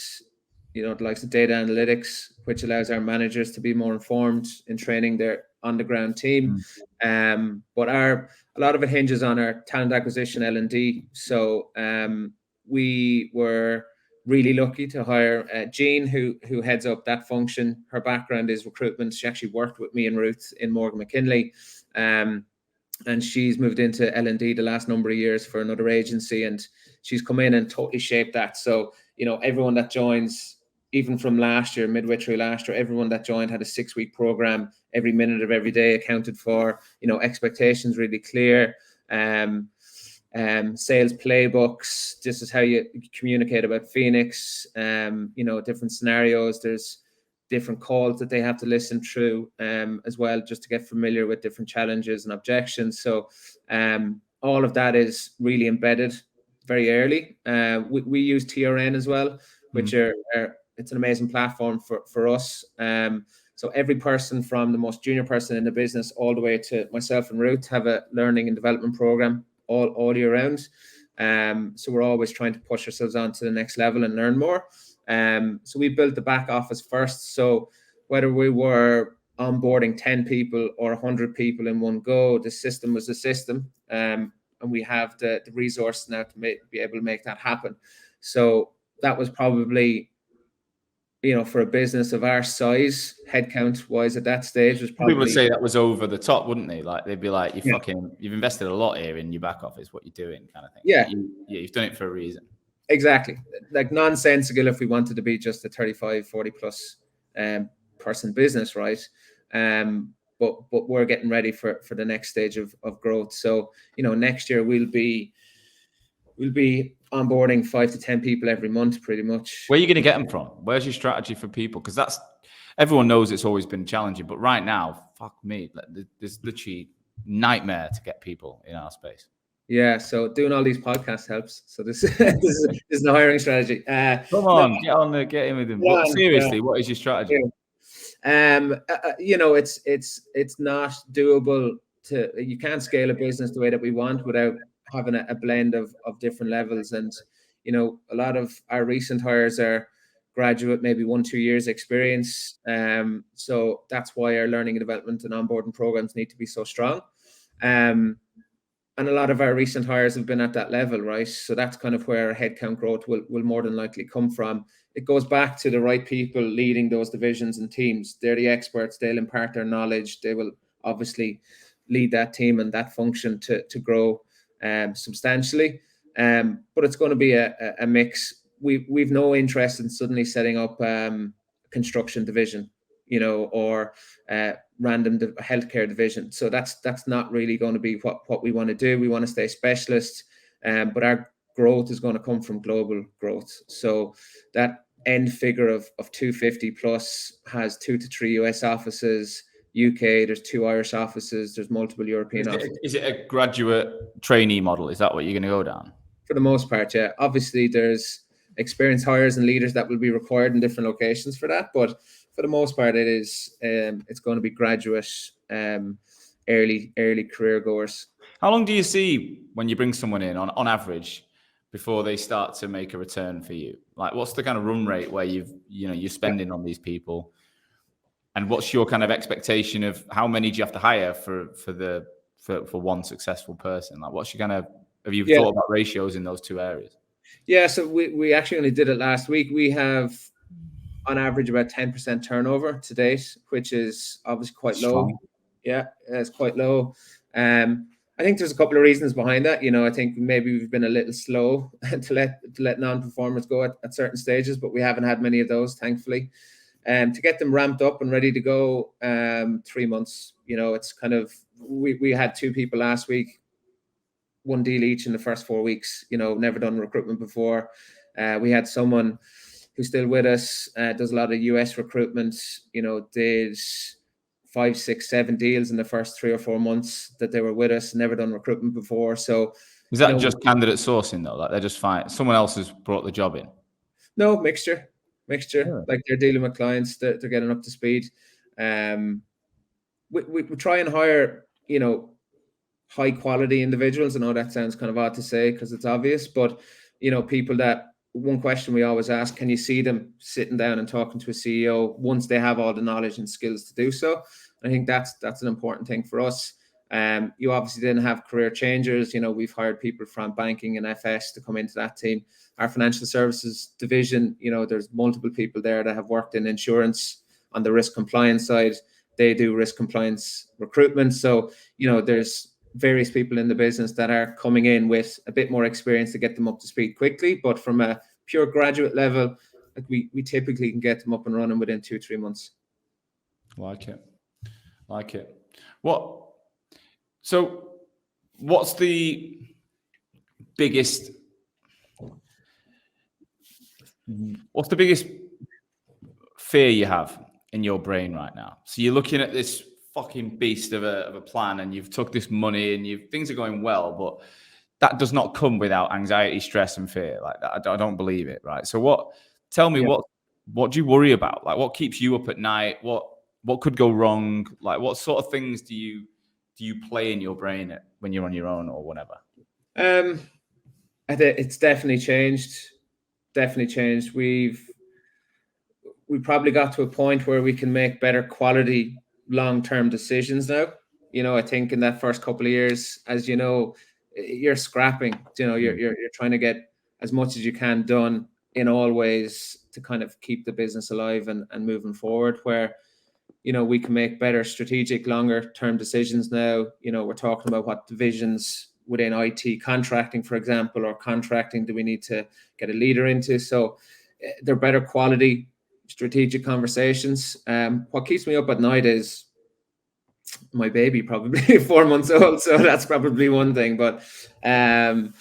you know, the likes of data analytics, which allows our managers to be more informed in training their on-the-ground team. But a lot of it hinges on our talent acquisition L&D. So we were really lucky to hire Jean, who heads up that function. Her background is recruitment. She actually worked with me and Ruth in Morgan McKinley. And she's moved into L&D the last number of years for another agency, and she's come in and totally shaped that. So, you know, everyone that joins, even from last year, midway through last year, everyone that joined had a 6-week program, every minute of every day accounted for, you know, expectations really clear. Sales playbooks, this is how you communicate about Phoenix, you know, different scenarios. There's different calls that they have to listen through as well, just to get familiar with different challenges and objections. So all of that is really embedded very early. We use TRN as well, which it's an amazing platform for us. So every person, from the most junior person in the business all the way to myself and Ruth, have a learning and development program all year round. So we're always trying to push ourselves on to the next level and learn more. So we built the back office first. So whether we were onboarding 10 people or 100 people in one go, the system was the system. And we have the resource now to be able to make that happen. So that was probably, you know, for a business of our size, headcount wise at that stage, was probably... People would say that was over the top, wouldn't they? Like, they'd be like, you've invested a lot here in your back office, what you're doing, kind of thing. Yeah. You've done it for a reason. Exactly. Like, nonsensical if we wanted to be just a 35, 40 plus person business, right? But we're getting ready for the next stage of growth. So, you know, next year we'll be onboarding 5 to 10 people every month, pretty much. Where are you going to get them from? Where's your strategy for people? Because everyone knows it's always been challenging, but right now, fuck me, there's literally nightmare to get people in our space. Yeah, so doing all these podcasts helps. So this is the hiring strategy. Come No, on, get in with him. But plan, yeah, seriously, what is your strategy? it's not doable you can't scale a business the way that we want without having a blend of different levels. And a lot of our recent hires are graduate, maybe 1-2 years experience. So that's why our learning and development and onboarding programs need to be so strong. And a lot of our recent hires have been at that level, right? So that's kind of where our headcount growth will more than likely come from. It goes back to the right people leading those divisions and teams. They're the experts. They'll impart their knowledge. They will obviously lead that team and that function to grow substantially. But it's going to be a mix. We've no interest in suddenly setting up a construction division, or random healthcare division. So that's not really going to be what we want to do. We want to stay specialist, but our growth is going to come from global growth. So that end figure of 250 plus has 2 to 3 US offices. UK, there's 2 Irish offices. There's multiple European offices. Is it a graduate trainee model? Is that what you're going to go down? For the most part, yeah. Obviously, there's experienced hires and leaders that will be required in different locations for that, but for the most part, it's going to be graduate, early career goers. How long do you see when you bring someone in on average before they start to make a return for you? Like, what's the kind of run rate where you're spending on these people, and what's your kind of expectation of how many do you have to hire for one successful person? Like, what's your kind of, have you thought about ratios in those two areas? Yeah, so we actually only did it last week. We have on average about 10% turnover to date, which is obviously quite low. Yeah, it's quite low. I think there's a couple of reasons behind that. I think maybe we've been a little slow to let non-performers go at certain stages, but we haven't had many of those, thankfully. To get them ramped up and ready to go, 3 months. It's kind of, we had 2 people last week, 1 deal each in the first 4 weeks. Never done recruitment before. We had someone who's still with us, does a lot of US recruitment. Did 5, 6, 7 deals in the first 3 or 4 months that they were with us. Never done recruitment before. So is that just candidate sourcing though? Like, they're just fine. Someone else has brought the job in. No, mixture. Yeah. Like, they're dealing with clients, they're getting up to speed. We try and hire, high quality individuals. I know that sounds kind of odd to say because it's obvious, but people that, one question we always ask, can you see them sitting down and talking to a CEO once they have all the knowledge and skills to do so? I think that's an important thing for us. You obviously didn't have career changers. We've hired people from banking and FS to come into that team. Our financial services division, there's multiple people there that have worked in insurance on the risk compliance side. They do risk compliance recruitment. So, there's various people in the business that are coming in with a bit more experience to get them up to speed quickly. But from a pure graduate level, like we typically can get them up and running within 2-3 months. Like it. What's the biggest fear you have in your brain right now? So you're looking at this fucking beast of a plan, and you've took this money and things are going well, but that does not come without anxiety, stress, and fear. Like that, I don't believe it, right? So tell me, what do you worry about? Like, what keeps you up at night? What could go wrong? Like, what sort of things do you play in your brain when you're on your own or whatever? I think it's definitely changed. We probably got to a point where we can make better quality long-term decisions now. I think in that first couple of years, as you're scrapping. You're trying to get as much as you can done in all ways to kind of keep the business alive and moving forward, where we can make better strategic longer term decisions now. We're talking about what divisions within IT, contracting, for example, or contracting do we need to get a leader into. So they're better quality strategic conversations. What keeps me up at night is my baby, probably 4 months old. So that's probably one thing. But I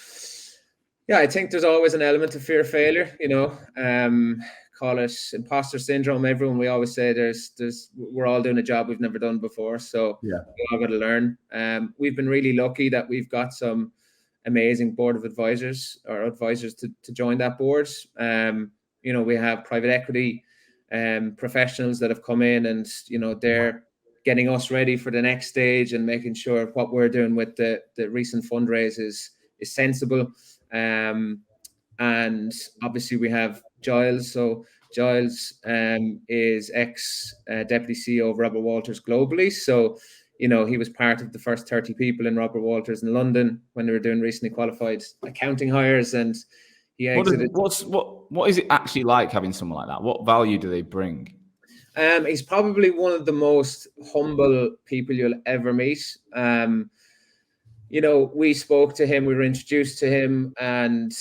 think there's always an element of fear of failure, call it imposter syndrome. Everyone, we always say we're all doing a job we've never done before. So we all got to learn. We've been really lucky that we've got some amazing board of advisors or advisors to join that board. We have private equity professionals that have come in, and they're getting us ready for the next stage and making sure what we're doing with the recent fundraise is sensible. And obviously we have Giles. So Giles is ex deputy CEO of Robert Walters globally. So he was part of the first 30 people in Robert Walters in London when they were doing recently qualified accounting hires, and he exited. What is it actually like having someone like that? What value do they bring? He's probably one of the most humble people you'll ever meet. We spoke to him, we were introduced to him, and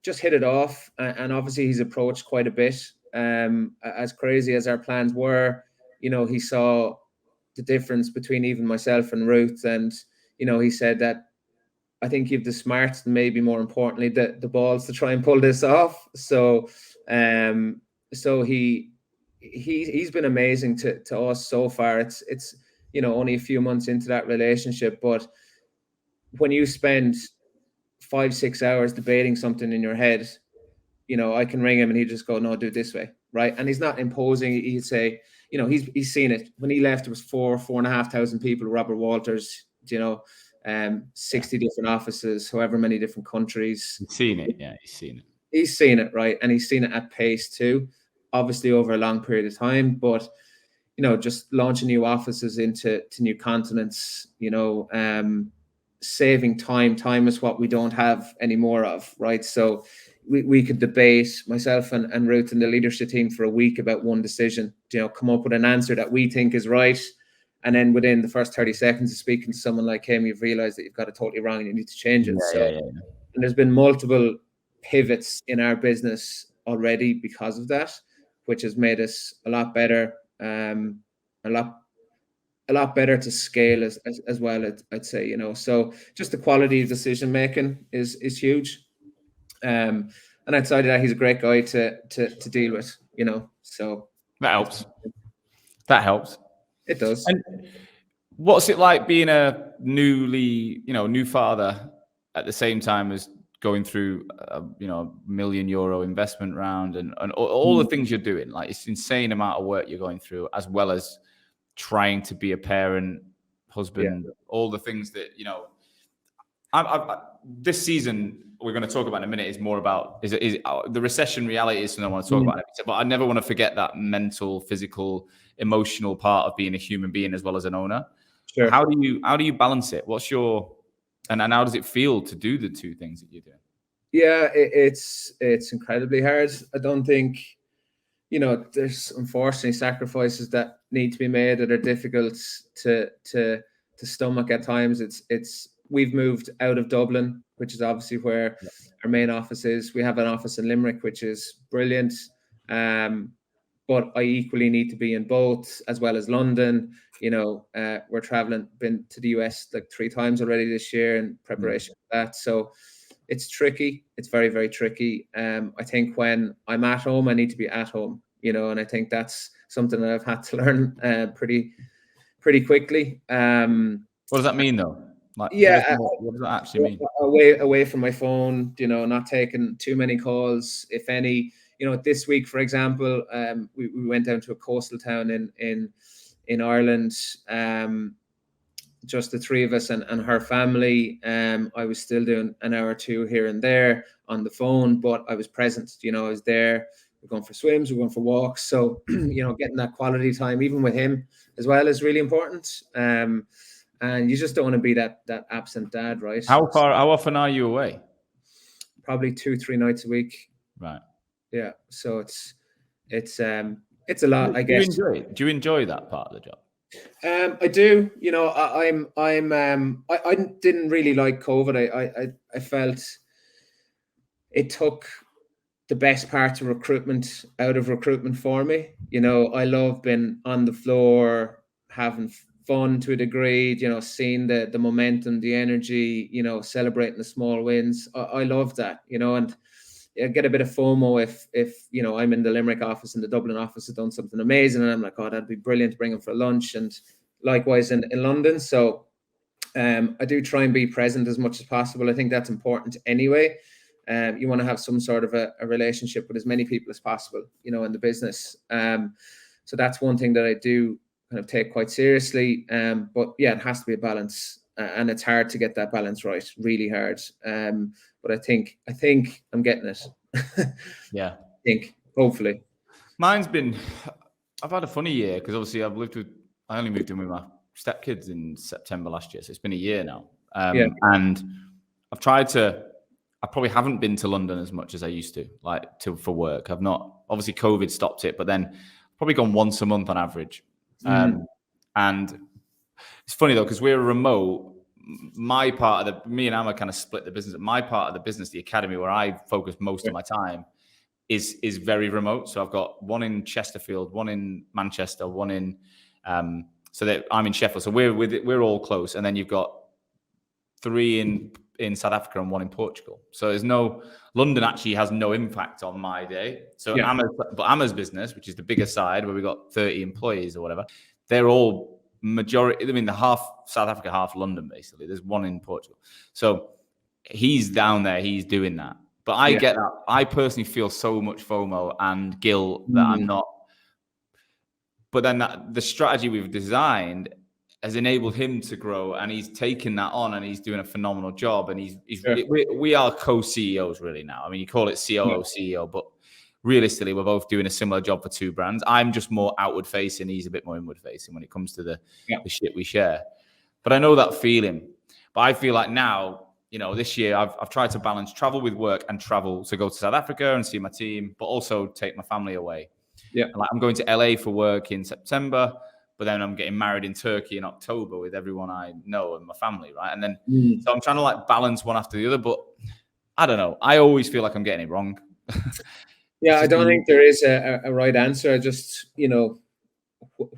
just hit it off. And obviously he's approached quite a bit. As crazy as our plans were, he saw the difference between even myself and Ruth. And, he said that, I think you've the smarts and maybe more importantly, the balls to try and pull this off. So he's been amazing to us so far. It's only a few months into that relationship, but when you spend 5-6 hours debating something in your head, I can ring him and he'd just go, no, do it this way, right? And he's not imposing. He'd say, he's seen it. When he left, it was 4,500 people at Robert Walters, 60 different offices, however many different countries. He's seen it, yeah, he's seen it. He's seen it, right? And he's seen it at pace too, obviously over a long period of time, but just launching new offices into new continents, saving time is what we don't have any more of, right? So we could debate, myself and Ruth and the leadership team, for a week about one decision, come up with an answer that we think is right, and then within the first 30 seconds of speaking to someone like him, you've realized that you've got it totally wrong and you need to change it. And there's been multiple pivots in our business already because of that, which has made us a lot better, a lot better to scale as well, I'd say. So just the quality of decision making is huge, and outside of that, he's a great guy to deal with. So that helps. It does. And what's it like being a new father at the same time as going through a €1 million investment round and all the things you're doing? Like, it's insane amount of work you're going through, as well as trying to be a parent, husband, all the things that, this season we're going to talk about in a minute is more about is the recession reality is something I want to talk about, but I never want to forget that mental, physical, emotional part of being a human being as well as an owner. Sure. How do you balance it? What's your and how does it feel to do the two things that you're doing? Yeah, it's incredibly hard. I don't think, there's unfortunately sacrifices that need to be made that are difficult to stomach at times. We've moved out of Dublin, which is obviously where our main office is. We have an office in Limerick, which is brilliant. But I equally need to be in both, as well as London. We're traveling, been to the US like 3 times already this year in preparation for that. So it's tricky. It's very, very tricky. I think when I'm at home, I need to be at home, and I think that's something that I've had to learn pretty quickly. What does that mean though? Like, what does that actually mean? Away from my phone, not taking too many calls, if any. This week, for example, we went down to a coastal town in Ireland, just the 3 of us and her family. I was still doing an hour or 2 here and there on the phone, but I was present. I was there. We're going for swims, we're going for walks. So, getting that quality time, even with him as well, is really important. And you just don't want to be that absent dad, right? How often are you away? Probably 2-3 nights a week. Right. Yeah. So it's a lot, I guess. Do you enjoy that part of the job? I do. I didn't really like COVID. I felt it took the best parts of recruitment out of recruitment for me. I love being on the floor, having fun to a degree, seeing the momentum, the energy, celebrating the small wins. I love that, and I get a bit of FOMO if I'm in the Limerick office and the Dublin office have done something amazing, and I'm like, oh, that'd be brilliant to bring them for lunch, and likewise in London. So I do try and be present as much as possible. I think that's important anyway. You want to have some sort of a relationship with as many people as possible, in the business. So that's one thing that I do kind of take quite seriously. But yeah, it has to be a balance, and it's hard to get that balance right, really hard. But I think I'm getting it. Yeah. I think, hopefully. I've had a funny year because obviously I only moved in with my stepkids in September last year. So it's been a year now. And I've I probably haven't been to London as much as I used to, for work. I've not, obviously COVID stopped it, but then I've probably gone once a month on average. And it's funny though, because we're remote. Me and Amma kind of split the business. My part of the business, the academy where I focus most of my time, is very remote. So I've got one in Chesterfield, one in Manchester, one in so that I'm in Sheffield. So we're all close, and then you've got 3 in South Africa and 1 in Portugal. So London actually has no impact on my day. So Amma's business, which is the bigger side, where we've got 30 employees or whatever, they're all majority. I mean, the half South Africa, half London, basically. There's 1 in Portugal. So he's down there. He's doing that. But I get that. I personally feel so much FOMO and guilt that I'm not. But then the strategy we've designed has enabled him to grow, and he's taken that on, and he's doing a phenomenal job. And we are co-CEOs really now. I mean, you call it COO, CEO, but realistically, we're both doing a similar job for 2 brands. I'm just more outward facing. He's a bit more inward facing when it comes to the shit we share. But I know that feeling. But I feel like now, this year I've tried to balance travel with work and travel to go to South Africa and see my team, but also take my family away. Yeah. And I'm going to LA for work in September, but then I'm getting married in Turkey in October with everyone I know and my family, right? And then so I'm trying to balance one after the other, but I don't know. I always feel like I'm getting it wrong. Yeah, I don't think there is a right answer. I just,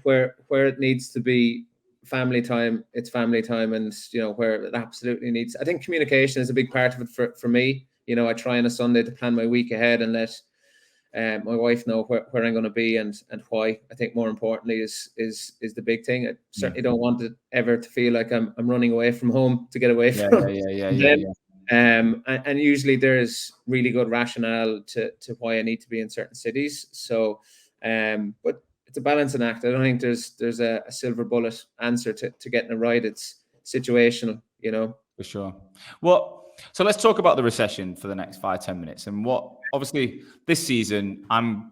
where it needs to be family time, it's family time, and where it absolutely needs. I think communication is a big part of it for me. I try on a Sunday to plan my week ahead and let my wife know where I'm going to be and why. I think more importantly is the big thing. I certainly don't want it ever to feel like I'm running away from home to get away from them. And usually there's really good rationale to why I need to be in certain cities. So, but it's a balancing act. I don't think there's a silver bullet answer to getting it right. It's situational, For sure. Well, so let's talk about the recession for the next 5-10 minutes. And obviously this season, I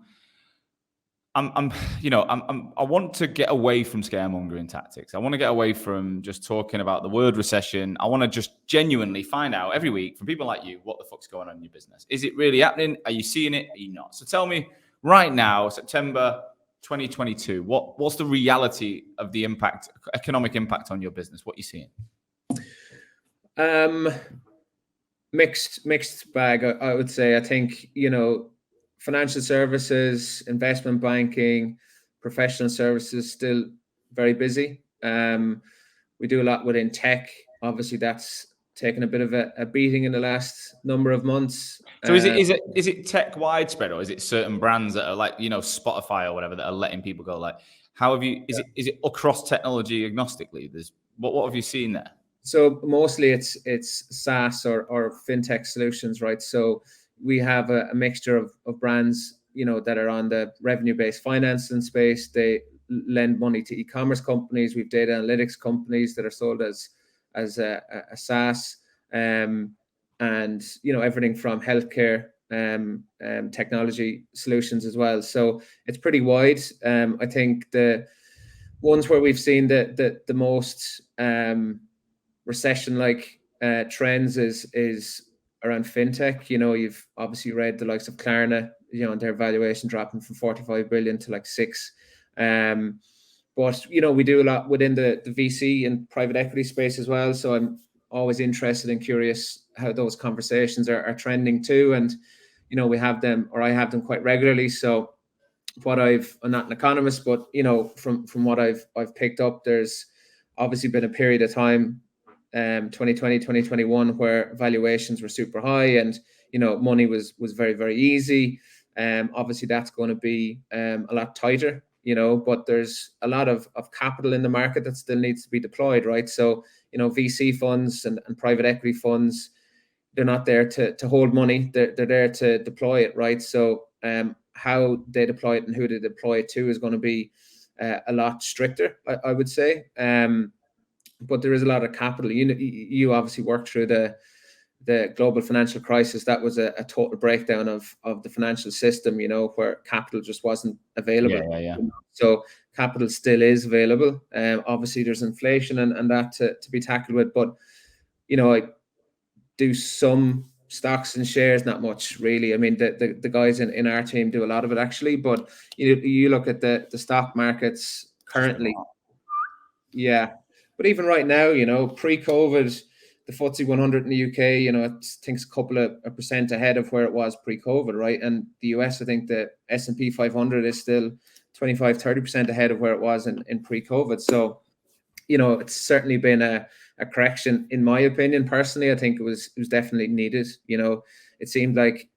want to get away from scaremongering tactics. I want to get away from just talking about the word recession. I want to just genuinely find out every week from people like you, what the fuck's going on in your business? Is it really happening? Are you seeing it? Are you not? So tell me right now, September 2022, what's the reality of the economic impact on your business? What are you seeing? Mixed bag, I would say. I think, financial services, investment banking, professional services, still very busy. We do a lot within tech. Obviously, that's taken a bit of a beating in the last number of months. So is it tech widespread, or is it certain brands that are like, Spotify or whatever that are letting people go? Like, is it across technology agnostically? What have you seen there? So mostly it's SaaS or fintech solutions, right? So we have a mixture of brands, that are on the revenue-based financing space. They lend money to e-commerce companies. We've data analytics companies that are sold as a SaaS, and everything from healthcare, technology solutions as well. So it's pretty wide. I think the ones where we've seen the most recession-like trends is around fintech. You've obviously read the likes of Klarna, and their valuation dropping from 45 billion to like 6. But we do a lot within the VC and private equity space as well. So I'm always interested and curious how those conversations are trending too. And we have them, or I have them quite regularly. So I'm not an economist, but from what I've picked up, there's obviously been a period of time, 2020, 2021, where valuations were super high and money was very, very easy. Obviously that's going to be a lot tighter but there's a lot of capital in the market that still needs to be deployed, right? So, VC funds and private equity funds, they're not there to hold money. They're there to deploy it, right? So how they deploy it and who they deploy it to is going to be a lot stricter, I would say. But there is a lot of capital. You obviously worked through the global financial crisis. That was a total breakdown of the financial system, where capital just wasn't available. Yeah. So capital still is available. Obviously, there's inflation and that to be tackled with. But, I do some stocks and shares, not much really. I mean, the guys in our team do a lot of it actually. But you look at the stock markets currently. Yeah. But even right now, pre-COVID, the FTSE 100 in the UK, I think it's a couple of percent ahead of where it was pre-COVID, right? And the US, I think the S&P 500 is still 25-30% ahead of where it was in pre-COVID. So, it's certainly been a correction, in my opinion. Personally, I think it was definitely needed. It seemed like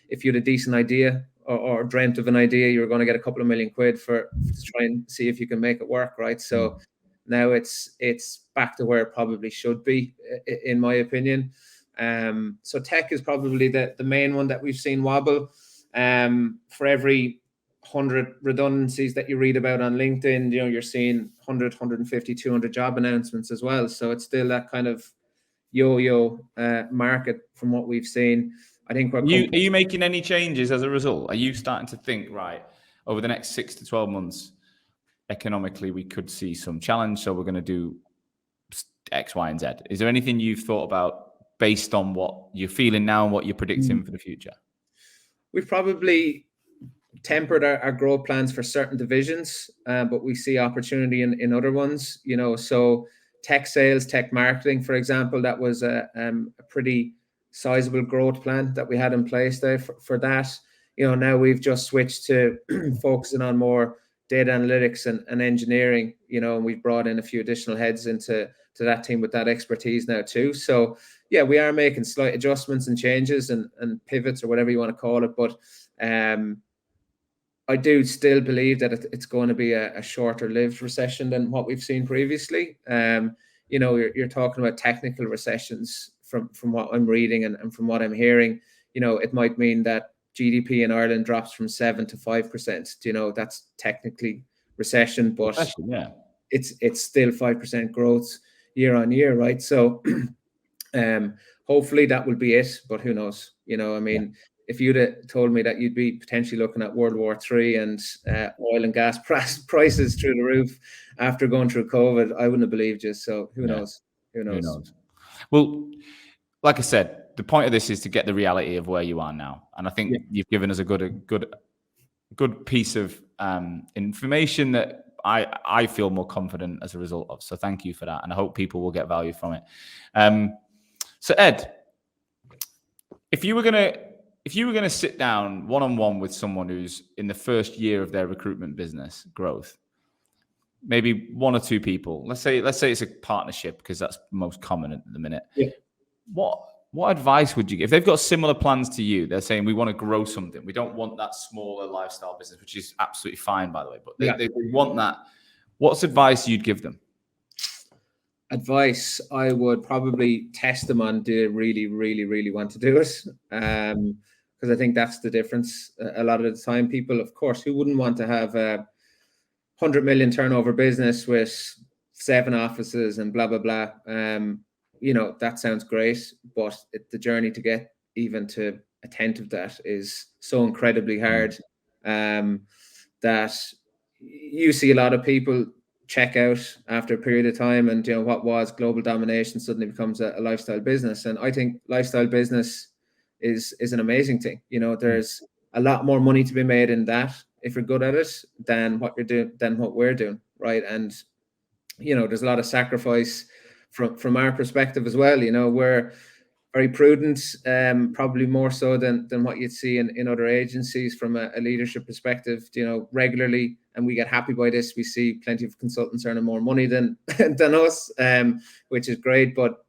if you had a decent idea or dreamt of an idea, you were going to get a couple of million quid to try and see if you can make it work, right? So now it's back to where it probably should be, in my opinion. So tech is probably the main one that we've seen wobble. For every 100 redundancies that you read about on LinkedIn, you're seeing 100, 150, 200 job announcements as well. So it's still that kind of yo-yo market from what we've seen. I think are you making any changes as a result? Are you starting to think, right, over the next 6 to 12 months, economically, we could see some challenge, so we're going to do X, Y, and Z? Is there anything you've thought about based on what you're feeling now and what you're predicting for the future? We've probably tempered our growth plans for certain divisions, but we see opportunity in other ones. So tech sales, tech marketing, for example, that was a pretty sizable growth plan that we had in place there for that. Now we've just switched to focusing on more data analytics and engineering, and we've brought in a few additional heads into that team with that expertise now too. So yeah, we are making slight adjustments and changes and pivots, or whatever you want to call it. But I do still believe that it's going to be a shorter lived recession than what we've seen previously. You're talking about technical recessions from what I'm reading and from what I'm hearing. It might mean that GDP in Ireland drops from 7 to 5%. That's technically recession, but it's still 5% growth year on year, right? So hopefully that will be it, but who knows? If you'd have told me that you'd be potentially looking at World War III and oil and gas prices through the roof after going through COVID, I wouldn't have believed you. So who knows? Who knows? Well, like I said, the point of this is to get the reality of where you are now, and I think you've given us a good piece of information that I feel more confident as a result of. So thank you for that, and I hope people will get value from it. So Ed, if you were gonna sit down one-on-one with someone who's in the first year of their recruitment business growth, maybe one or two people, let's say it's a partnership because that's most common at the minute. Yeah. What advice would you give? If they've got similar plans to you, they're saying we want to grow something. We don't want that smaller lifestyle business, which is absolutely fine, by the way, but they want that. What's advice you'd give them? Advice, I would probably test them on, do they really, really, really want to do it? Because I think that's the difference. A lot of the time, people, of course, who wouldn't want to have a 100 million turnover business with 7 offices and blah, blah, blah. That sounds great, but the journey to get even to a tenth of that is so incredibly hard that you see a lot of people check out after a period of time, and what was global domination suddenly becomes a lifestyle business. And I think lifestyle business is an amazing thing. There's a lot more money to be made in that if you're good at it than what we're doing, right? And there's a lot of sacrifice from our perspective as well. We're very prudent, probably more so than what you'd see in other agencies from a leadership perspective, regularly. And we get happy by this. We see plenty of consultants earning more money than us, which is great. But,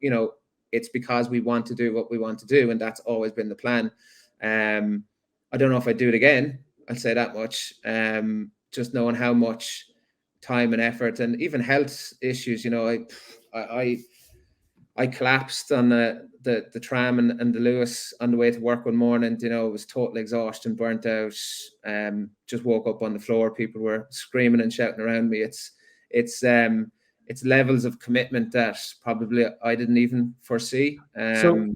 it's because we want to do what we want to do. And that's always been the plan. I don't know if I'd do it again. I'll say that much. just knowing how much time and effort and even health issues, I collapsed on the tram and the Lewis on the way to work one morning. It was total exhaustion, burnt out. Just woke up on the floor. People were screaming and shouting around me. It's levels of commitment that probably I didn't even foresee. So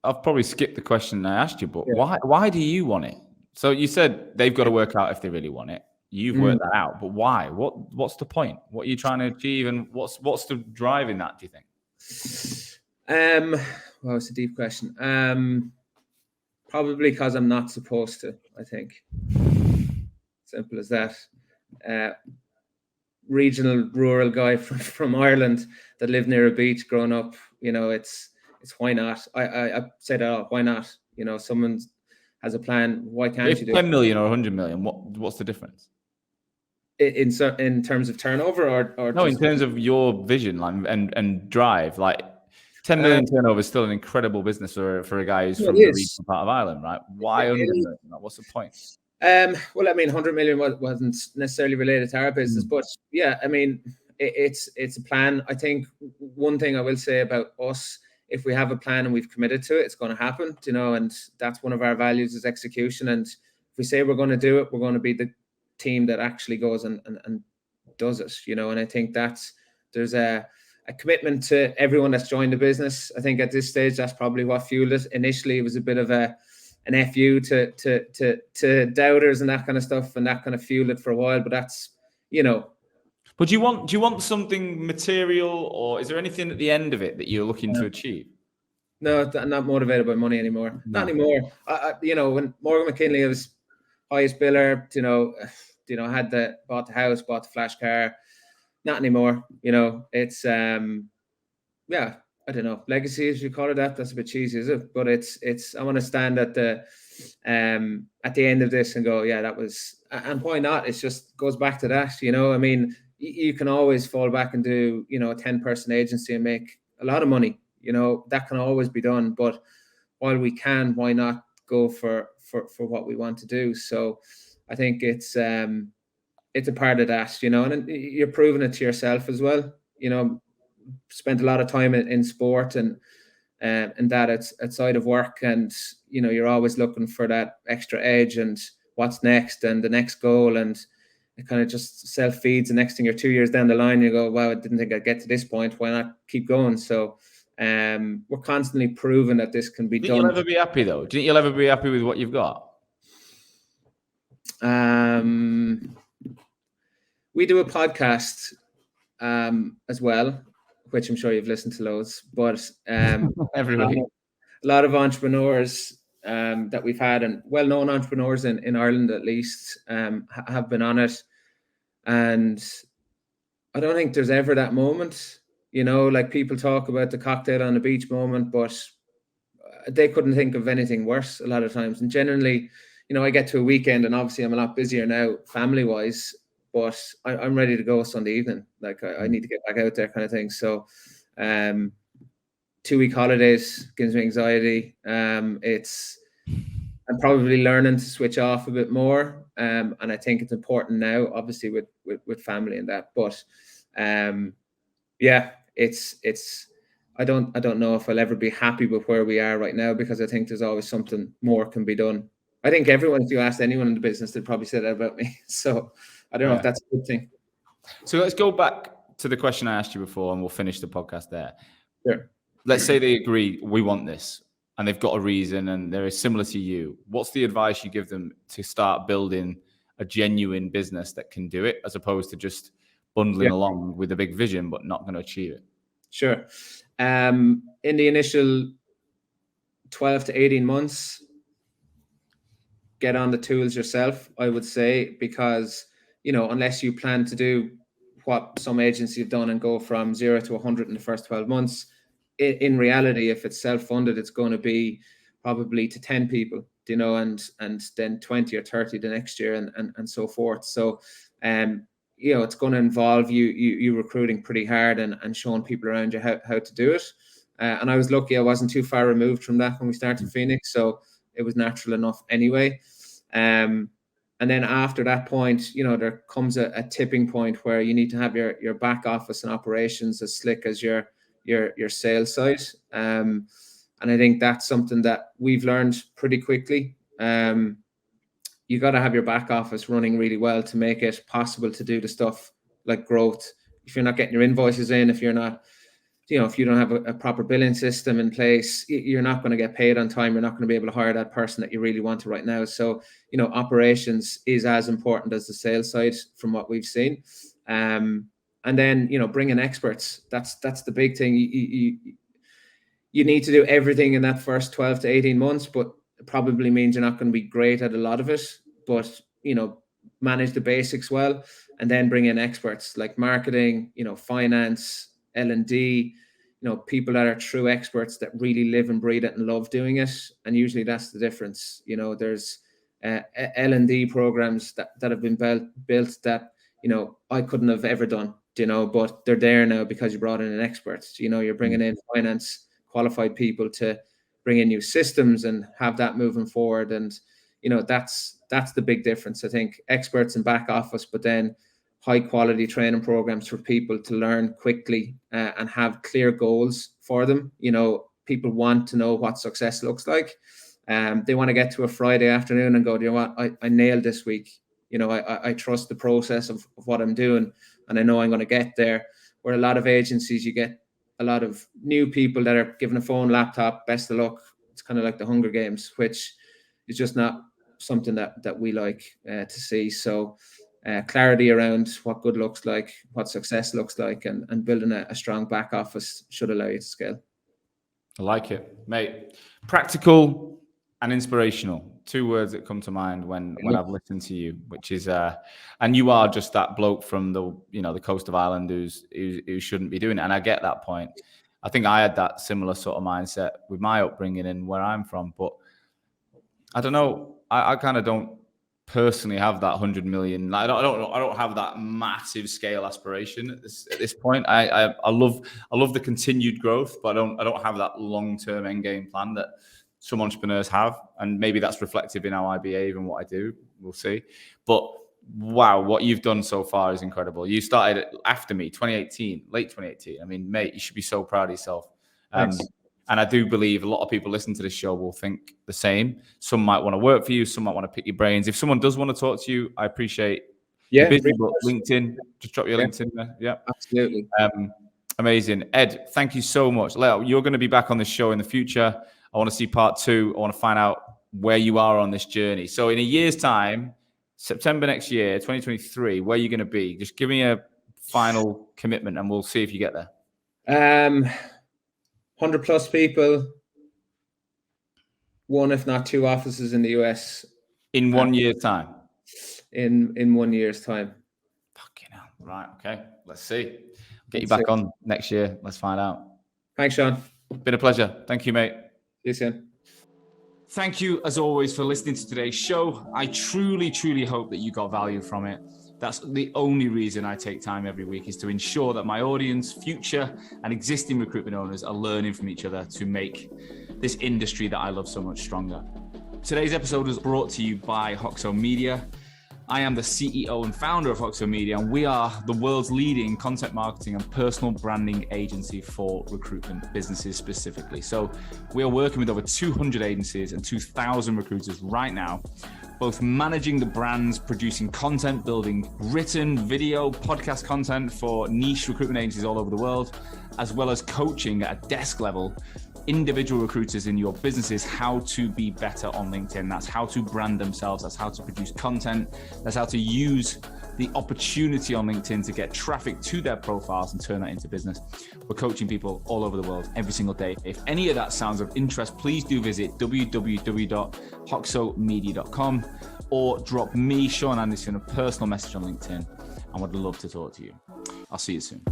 I've probably skipped the question I asked you, but Yeah. why do you want it? So you said they've got to work out if they really want it. You've worked that out, but why? What's the point? What are you trying to achieve, and what's the drive in that? Do you think? Well, it's a deep question. Probably because I'm not supposed to. I think simple as that. Regional rural guy from Ireland that lived near a beach growing up. It's why not? I said, why not? Someone has a plan. Why can't If you do 10 million or 100 million, what's the difference? In terms of turnover or no, in terms of your vision and drive, like 10 million turnover is still an incredible business for a guy who's from the regional part of Ireland, right? Why 100 million? What's the point? Well, 100 million wasn't necessarily related to our business, but yeah, it's a plan. I think one thing I will say about us, if we have a plan and we've committed to it, it's going to happen, and that's one of our values is execution. And if we say we're going to do it, we're going to be the team that actually goes and does it, and I think there's a commitment to everyone that's joined the business. I think at this stage, that's probably what fueled it. Initially, it was a bit of an FU to doubters and that kind of stuff, and that kind of fueled it for a while. But that's, But do you want something material, or is there anything at the end of it that you're looking to achieve? No, I'm not motivated by money anymore. No. Not anymore. When Morgan McKinley was highest biller, bought the house, bought the flash car. Not anymore. It's yeah, I don't know, legacy, as you call it that. That's a bit cheesy, is it? But it's I want to stand at the end of this and go, yeah, that was, and why not? It just goes back to that, you can always fall back and do, a 10-person agency and make a lot of money. That can always be done. But while we can, why not go for what we want to do? So I think it's a part of that, and you're proving it to yourself as well. Spent a lot of time in sport and that it's outside of work, and you're always looking for that extra edge and what's next and the next goal, and it kind of just self-feeds. The next thing, you're 2 years down the line, you go, wow, I didn't think I'd get to this point. Why not keep going? So we're constantly proving that this can be done. You'll ever be happy though? Do you think you'll ever be happy with what you've got? We do a podcast as well, which I'm sure you've listened to loads, but everybody, a lot of entrepreneurs that we've had, and well-known entrepreneurs in Ireland at least, have been on it. And I don't think there's ever that moment, like people talk about the cocktail on the beach moment, but they couldn't think of anything worse a lot of times. And generally, I get to a weekend, and obviously I'm a lot busier now family-wise, but I'm ready to go Sunday evening. Like I need to get back out there kind of thing. So 2-week holidays gives me anxiety. I'm probably learning to switch off a bit more. And I think it's important now, obviously with family and that, but yeah, it's I don't know if I'll ever be happy with where we are right now, because I think there's always something more can be done. I think everyone, if you asked anyone in the business, they'd probably say that about me. So I don't know if that's a good thing. So let's go back to the question I asked you before, and we'll finish the podcast there. Sure. Let's say they agree, we want this, and they've got a reason, and they're similar to you. What's the advice you give them to start building a genuine business that can do it, as opposed to just bundling along with a big vision but not going to achieve it? Sure. In the initial 12 to 18 months, get on the tools yourself, I would say, because, unless you plan to do what some agencies have done and go from 0 to 100 in the first 12 months, in reality, if it's self-funded, it's going to be probably to 10 people, and then 20 or 30 the next year and so forth. So, it's going to involve you recruiting pretty hard and showing people around you how to do it. And I was lucky I wasn't too far removed from that when we started Phoenix, so it was natural enough anyway. And then after that point, there comes a tipping point where you need to have your back office and operations as slick as your sales side. And I think that's something that we've learned pretty quickly. You got to have your back office running really well to make it possible to do the stuff like growth. If you're not getting your invoices in, if you're not, if you don't have a proper billing system in place, you're not going to get paid on time. You're not going to be able to hire that person that you really want to right now. So, operations is as important as the sales side from what we've seen. And then, bring in experts. That's the big thing. You need to do everything in that first 12 to 18 months, but it probably means you're not going to be great at a lot of it. But, manage the basics well, and then bring in experts like marketing, finance, L&D, people that are true experts that really live and breathe it and love doing it. And usually that's the difference. There's L&D programs that have been built that, I couldn't have ever done, but they're there now because you brought in an expert. You're bringing in finance qualified people to bring in new systems and have that moving forward. And, that's the big difference. I think experts in back office, but then high quality training programs for people to learn quickly and have clear goals for them. People want to know what success looks like. They want to get to a Friday afternoon and go, you know what, I nailed this week. I trust the process of what I'm doing, and I know I'm going to get there. Where a lot of agencies, you get a lot of new people that are given a phone, laptop, best of luck. It's kind of like the Hunger Games, which is just not something that we like to see. So clarity around what good looks like, what success looks like, and building a strong back office should allow you to scale. I like it, mate. Practical and inspirational. Two words that come to mind when I've listened to you, which is, and you are just that bloke from the coast of Ireland who shouldn't be doing it. And I get that point. I think I had that similar sort of mindset with my upbringing and where I'm from, but I don't know. I kind of don't personally have that 100 million. I don't have that massive scale aspiration at this point. I love the continued growth, but I don't have that long-term end game plan that some entrepreneurs have, and maybe that's reflective in how I behave and what I do. We'll see. But wow, what you've done so far is incredible. You started after me, 2018, late 2018. I mean, mate, you should be so proud of yourself. And I do believe a lot of people listening to this show will think the same. Some might want to work for you. Some might want to pick your brains. If someone does want to talk to you, I appreciate LinkedIn. Just drop your LinkedIn there. Yeah, absolutely. Amazing. Ed, thank you so much. You're going to be back on this show in the future. I want to see part 2. I want to find out where you are on this journey. So in a year's time, September next year, 2023, where are you going to be? Just give me a final commitment and we'll see if you get there. 100 plus people, 1 if not 2 offices in the US. In 1 year's time? In 1 year's time. Fucking hell. Right, okay. Let's see. Get you back on next year. Let's find out. Thanks, Sean. Been a pleasure. Thank you, mate. See you soon. Thank you, as always, for listening to today's show. I truly, truly hope that you got value from it. That's the only reason I take time every week, is to ensure that my audience, future and existing recruitment owners, are learning from each other to make this industry that I love so much stronger. Today's episode was brought to you by Hoxo Media. I am the CEO and founder of Hoxo Media, and we are the world's leading content marketing and personal branding agency for recruitment businesses specifically. So we are working with over 200 agencies and 2,000 recruiters right now, both managing the brands, producing content, building written, video, podcast content for niche recruitment agencies all over the world, as well as coaching at a desk level individual recruiters in your businesses how to be better on LinkedIn. That's how to brand themselves. That's how to produce content. That's how to use the opportunity on LinkedIn to get traffic to their profiles and turn that into business. We're coaching people all over the world every single day. If any of that sounds of interest, please do visit www.hoxomedia.com or drop me, Sean Anderson, a personal message on LinkedIn. I would love to talk to you. I'll see you soon.